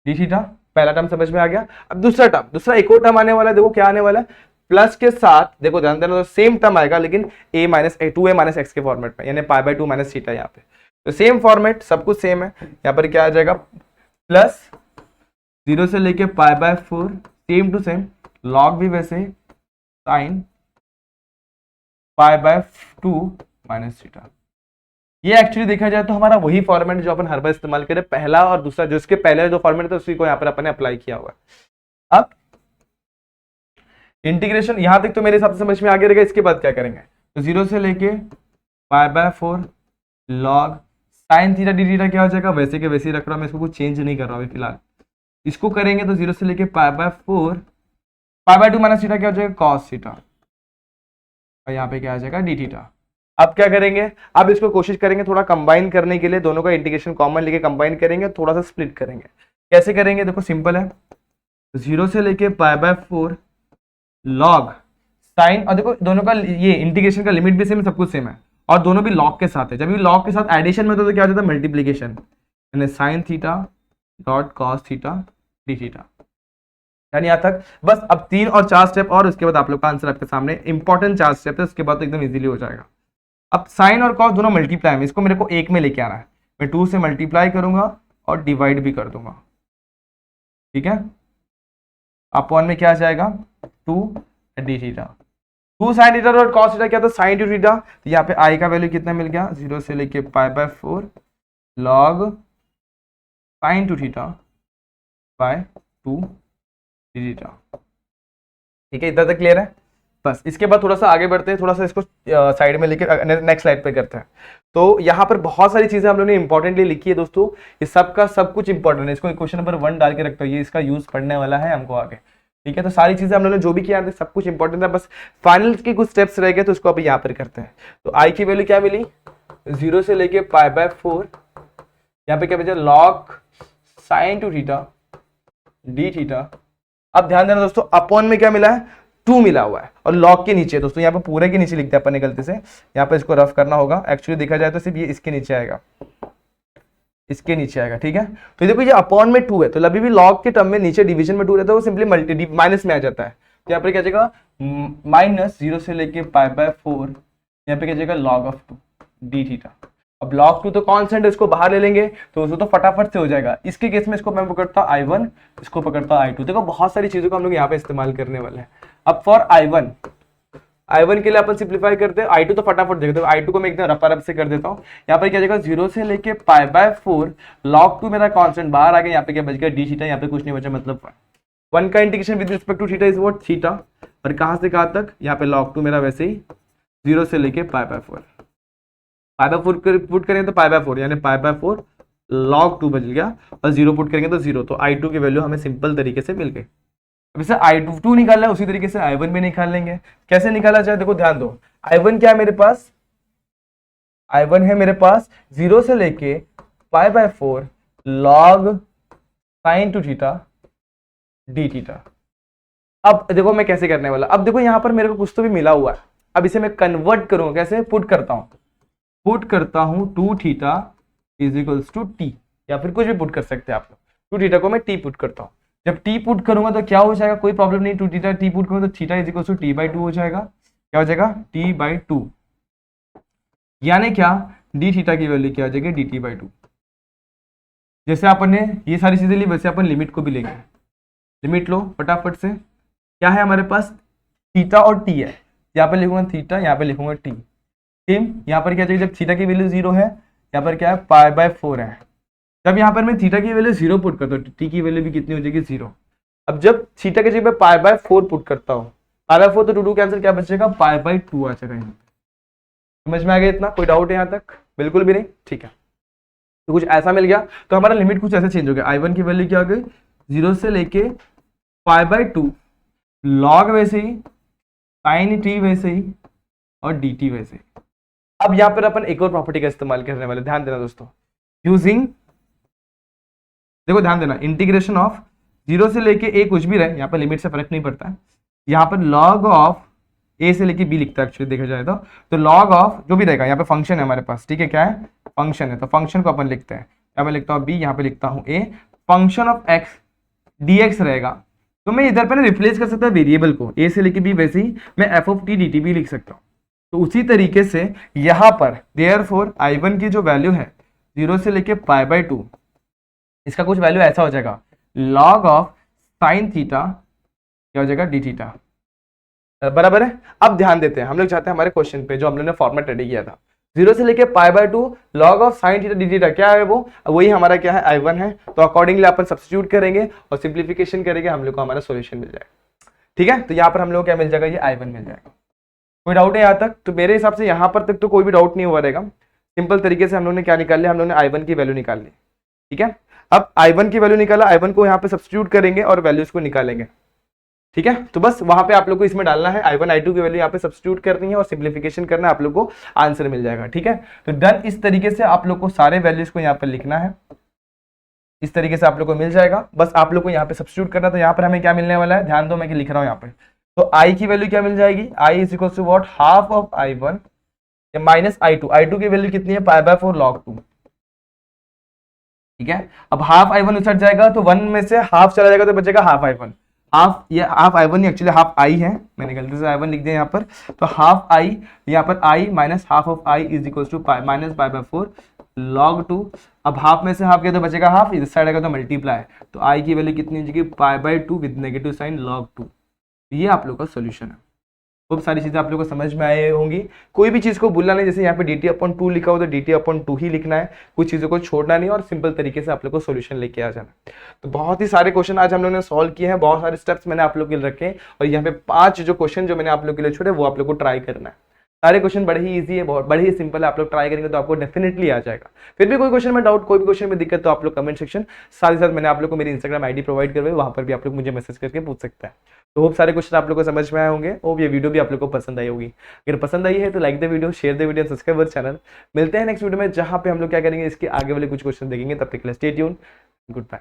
D theta. पहला टर्म समझ में आ गया। अब दूसरा टर्म, दूसरा एक और टर्म आने वाला है, देखो क्या आने वाला है, प्लस के साथ, देखो ध्यान देना, तो सेम टर्म आएगा लेकिन a minus 2a minus x के फॉर्मेट में, यानी पाई बाय 2 माइनस थीटा। यहाँ पे तो सेम फॉर्मेट, सब कुछ सेम है। यहाँ पर क्या आ जाएगा, प्लस 0 से लेके pi by 4 same to same, log भी वैसे sine pi by 2 minus theta. ये एक्चुअली देखा जाए तो हमारा वही फॉर्मेट जो अपन हर बार इस्तेमाल करें, पहला और दूसरा, जो इसके पहले जो फॉर्मेट था उसी को यहाँ पर अपन ने अप्लाई किया हुआ है। अब इंटीग्रेशन यहां तक तो मेरे हिसाब से समझ में आ गया रहेगा। इसके बाद क्या करेंगे, तो 0 से लेके pi by 4 log sine theta D theta क्या हो जाएगा, वैसे के वैसे ही रख रहा हूं मैं, इसको कुछ चेंज नहीं कर रहा हूं अभी फिलहाल। इसको करेंगे तो 0 से लेके pi by 4 pi by 2 minus theta क्या हो जाएगा, कॉस थीटा, और यहाँ पे क्या आ जाएगा, डी थीटा। अब क्या करेंगे, अब इसको कोशिश करेंगे थोड़ा कंबाइन करने के लिए, दोनों का इंटीग्रेशन कॉमन लेके कंबाइन करेंगे, थोड़ा सा स्प्लिट करेंगे। कैसे करेंगे, देखो सिंपल है, 0 से लेके पाई बाय 4 लॉग साइन, और देखो दोनों का ये इंटीग्रेशन का लिमिट भी सेम है, सब कुछ सेम है, और दोनों भी लॉग के साथ है। जब भी लॉग के साथ एडिशन में तो क्या हो जाता है, मल्टीप्लीकेशन, यानी sine theta dot cos theta D theta. यानी यहाँ तक बस। अब 3 और 4 स्टेप और उसके बाद आप लोग का आंसर आपके सामने, इंपॉर्टेंट 4 स्टेप है, उसके बाद तो एकदम इजीली हो जाएगा। अब साइन और कॉस दोनों मल्टीप्लाई में, इसको मेरे को एक में लेके आना है, मैं 2 से मल्टीप्लाई करूंगा और डिवाइड भी कर दूंगा। ठीक है, अपॉन में क्या आ जाएगा, 2 डी थीटा, 2 साइन थीटा और कॉस थीटा क्या था, साइन टू थीटा। तो यहाँ पे आई का वैल्यू कितना मिल गया, 0 से लेके pi by 4 log sign to theta by 2 D theta. ठीक है, इधर तक क्लियर है। बस इसके बाद थोड़ा सा आगे बढ़ते हैं, थोड़ा सा इसको साइड में लेके नेक्स्ट स्लाइड पे करते हैं। तो यहाँ पर बहुत सारी चीजें हम लोगों ने इंपॉर्टेंटली लिखी है दोस्तों, ये सब का सब कुछ इंपॉर्टेंट है। इसको क्वेश्चन नंबर 1 डाल के रखता हूँ, ये इसका यूज पढ़ने वाला है हमको आगे। ठीक है, तो सारी चीजें हम लोगों ने जो भी किया है सब कुछ इंपॉर्टेंट है, बस फाइनल के कुछ स्टेप्स रह गए तो उसको अभी यहाँ पर करते हैं। तो आई की वैल्यू क्या मिली, 0 से लेके पाई बाय 4, यहाँ पे क्या बचा, log sign to theta D theta. अब ध्यान देना दोस्तों, अपॉन में क्या मिला है, 2 मिला हुआ है, और लॉग के नीचे दोस्तों, यहाँ पे पूरे के नीचे लिखते हैं अपन ने गलती से, यहाँ पे इसको रफ करना होगा। एक्चुअली देखा जाए तो सिर्फ ये इसके नीचे आएगा, इसके नीचे आएगा। ठीक है, तो देखो ये अपॉन में 2 है, तो अभी भी लॉग के टर्म में नीचे डिवीजन में 2 रहता है, वो सिंपली माइनस में आ जाता है। तो यहाँ पर क्या जाएगा, माइनस 0 से लेके पाई बाय 4, यहाँ पे क्या जाएगा, लॉग ऑफ 2 डी थीटा। अब log 2 तो कांस्टेंट है, इसको बाहर ले लेंगे तो उसको तो फटाफट से हो जाएगा। इसके केस में इसको मैं पकड़ता I1, इसको पकड़ता I2। देखो बहुत सारी चीजों को हम लोग यहाँ पे इस्तेमाल करने वाले हैं। अब फॉर I1 के लिए अपन सिंप्लीफाई करते हैं, I2 तो फटाफट देखते हैं, I2 को मैं एकदम रफा रफ से कर देता हूँ। यहाँ पर क्या जाएगा, 0 से लेके पाई बाय 4 log 2 मेरा कांस्टेंट बाहर आ गया, यहाँ पे क्या बच गया, डी थीटा, यहाँ पे कुछ नहीं बचा, मतलब 1 का integration with respect to theta is what, theta. और कहाँ से कहाँ तक, यहाँ पे log 2 मेरा वैसे ही 0 से लेके pi by 4, pi by 4 put करेंगे तो पाई बाय 4, यानी पाई बाय 4 log 2 बच गया, और 0 पुट करेंगे तो 0। तो I2 की वैल्यू हमें सिंपल तरीके से मिल गई। अब इसे I2 निकालना है, उसी तरीके से I1 भी निकाल लेंगे। कैसे निकाला जाए, देखो ध्यान दो, I1 क्या है मेरे पास, I1 है मेरे पास 0 से लेके pi by 4 log sign to theta D theta. अब देखो मैं कैसे करने वाला, अब देखो यहाँ पर मेरे को कुछ तो भी मिला हुआ है, अब इसे मैं कन्वर्ट करूंगा, कैसे पुट करता हूं 2 theta is equals to t, या फिर कुछ भी पुट कर सकते हैं आप लोग। 2 थीटा को मैं टी पुट करता हूं, जब टी पुट करूंगा तो क्या हो जाएगा, कोई प्रॉब्लम नहीं, 2 थीटा टी पुट करूंगा तो theta is equal to t by two हो जाएगा। क्या हो जाएगा, टी बाई टू, यानी क्या, डी थीटा की वैल्यू क्या हो जाएगी, डी टी बाई टू। जैसे अपन ने ये सारी चीजें ली वैसे अपन लिमिट को भी लेंगे। लिमिट लो फटाफट से, क्या है हमारे पास, थीटा और टी है, यहाँ पे लिखूंगा थीटा, यहाँ पे लिखूंगा टी। सेम यहाँ पर क्या चाहिए, जब थीटा की वैल्यू 0 है, यहाँ पर क्या है पाई बाय 4 है। जब यहाँ पर मैं थीटा की वैल्यू 0 पुट करता हूँ तो टी की वैल्यू भी कितनी हो जाएगी 0। अब जब थीटा की जगह पाई बाय 4 पुट करता हूँ, पाई बाय 4 तो 2 कैंसिल, क्या बचेगा पाई बाय 2 आ जाएगा। समझ में आ गया इतना, कोई डाउट है यहाँ तक, बिल्कुल भी नहीं, ठीक है। तो कुछ ऐसा मिल गया, तो हमारा लिमिट कुछ ऐसे चेंज हो गया, I1 की वैल्यू क्या हो गई 0 से लेके पाई बाय 2, लॉग वैसे ही, साइन टी वैसे ही, और डी टी वैसे ही। अब यहाँ पर अपन एक और प्रॉपर्टी का इस्तेमाल करने वाले, ध्यान देना दोस्तों, यूजिंग, देखो ध्यान देना, इंटीग्रेशन ऑफ 0 से लेके a कुछ भी रहे, यहाँ पर लिमिट से फर्क नहीं पड़ता है, यहाँ पर लॉग ऑफ a से लेके b लिखता है एक्चुअली देखा जाए तो लॉग ऑफ जो भी रहेगा, यहाँ पे फंक्शन है हमारे पास, ठीक है, क्या है फंक्शन है, तो फंक्शन को अपन लिखते हैं, यहाँ पे लिखता हूँ b, यहाँ पे लिखता हूँ a, function of x dx रहेगा। तो मैं इधर पे ना रिप्लेस कर सकता हूँ वेरिएबल को, a से लेके b, वैसे ही मैं f ऑफ t dt भी लिख सकता हूँ। तो उसी तरीके से यहाँ पर देयरफॉर I1 की जो वैल्यू है 0 से लेके पाई बाय 2, इसका कुछ वैल्यू ऐसा हो जाएगा, लॉग ऑफ साइन थीटा क्या हो जाएगा डी थीटा, बराबर है। अब ध्यान देते हैं, हम लोग चाहते हैं हमारे क्वेश्चन पे जो हम लोग ने फॉर्मेट रेडी किया था, 0 से लेके pi by 2 log of sine theta D theta, क्या है वो, वही हमारा क्या है I1 है। तो अकॉर्डिंगली अपन सब्स्टिट्यूट करेंगे और सिंप्लीफिकेशन करेंगे, हम लोग को हमारा सॉल्यूशन मिल जाएगा। ठीक है, तो यहाँ पर हम लोग क्या मिल जाएगा, ये I1 मिल जाएगा। कोई डाउट है यहाँ तक? तो मेरे हिसाब से यहाँ पर तक तो कोई भी डाउट नहीं हुआ रहेगा। सिंपल तरीके से हम लोग ने क्या निकाल लिया, हम लोग ने I1 की वैल्यू निकाल ली। ठीक है, अब I1 की वैल्यू निकाला, I1 को यहाँ पे सब्स्टिट्यूट करेंगे और वैल्यूज को निकालेंगे। ठीक है, तो बस वहां पे आप लोग को इसमें डालना है, I1 I2 की वैल्यू यहाँ पे सब्स्टिट्यूट करनी है और सिंप्लीफिकेशन करना है, आप लोग को आंसर मिल जाएगा। ठीक है, तो डन, इस तरीके से आप लोग को सारे वैल्यूज को यहाँ पे लिखना है, इस तरीके से आप लोग को मिल जाएगा। बस आप लोग को यहाँ पे सब्स्टिट्यूट करना, तो यहाँ पर हमें क्या मिलने वाला है, ध्यान दो मैं लिख रहा हूँ यहाँ पे। तो I की वैल्यू क्या मिल जाएगी, I is equal to what, half of I1 minus I2, I2 की वैल्यू कितनी है पाई बाय 4 लॉग 2। ठीक है, अब हाफ I1 उछट जाएगा तो 1 में से हाफ चला जाएगा तो बचेगा हाफ I1, हाफ, ये हाफ I1 नहीं एक्चुअली हाफ I है, मैंने गलती से I1 लिख दिया यहाँ पर। तो हाफ I, यहाँ पर I minus half of I is equal to minus pi by 4 log 2। अब हाफ में से हाफ गया तो बचेगा हाफ, इस साइड आएगा तो मल्टीप्लाई, तो I की वैल्यू कितनी हो जाएगी पाई by 2 with negative sign log 2। ये आप लोग का सोल्यूशन है। खूब सारी चीजें आप लोग को समझ में आए होंगी, कोई भी चीज को भूलना नहीं, जैसे यहाँ पे dt/2 लिखा हो तो dt/2 ही लिखना है, कुछ चीजों को छोड़ना नहीं और सिंपल तरीके से आप लोग को सॉल्यूशन लेके आ जाना। तो बहुत ही सारे क्वेश्चन आज हम लोगों ने सॉल्व किए हैं, बहुत सारे स्टेप्स मैंने आप लोग के लिए रखे और यहाँ पे 5 जो क्वेश्चन जो मैंने आप लोग के लिए छोड़े वो आप लोग को ट्राई करना है। सारे क्वेश्चन बड़े ही इजी है, बहुत बड़े ही सिंपल है, आप लोग ट्राई करेंगे तो आपको डेफिनेटली आ जाएगा। फिर भी कोई क्वेश्चन में डाउट, कोई भी क्वेश्चन में दिक्कत तो आप लोग कमेंट सेक्शन, साथ ही साथ मैंने आप लोग को मेरी इंस्टाग्राम आईडी प्रोवाइड करवाई, वहां पर भी आप लोग मुझे मैसेज करके पूछ सकते हैं। तो होप सारे क्वेश्चन आप लोग को समझ में आए होंगे, होप ये वीडियो भी आप लोग को पसंद आई होगी। अगर पसंद आई है तो like the video, share the video, subscribe our channel. मिलते हैं नेक्स्ट वीडियो में, जहां पे हम लोग क्या करेंगे, इसके आगे वाले कुछ क्वेश्चन देखेंगे। तब तक के लिए स्टे ट्यून, गुड बाय।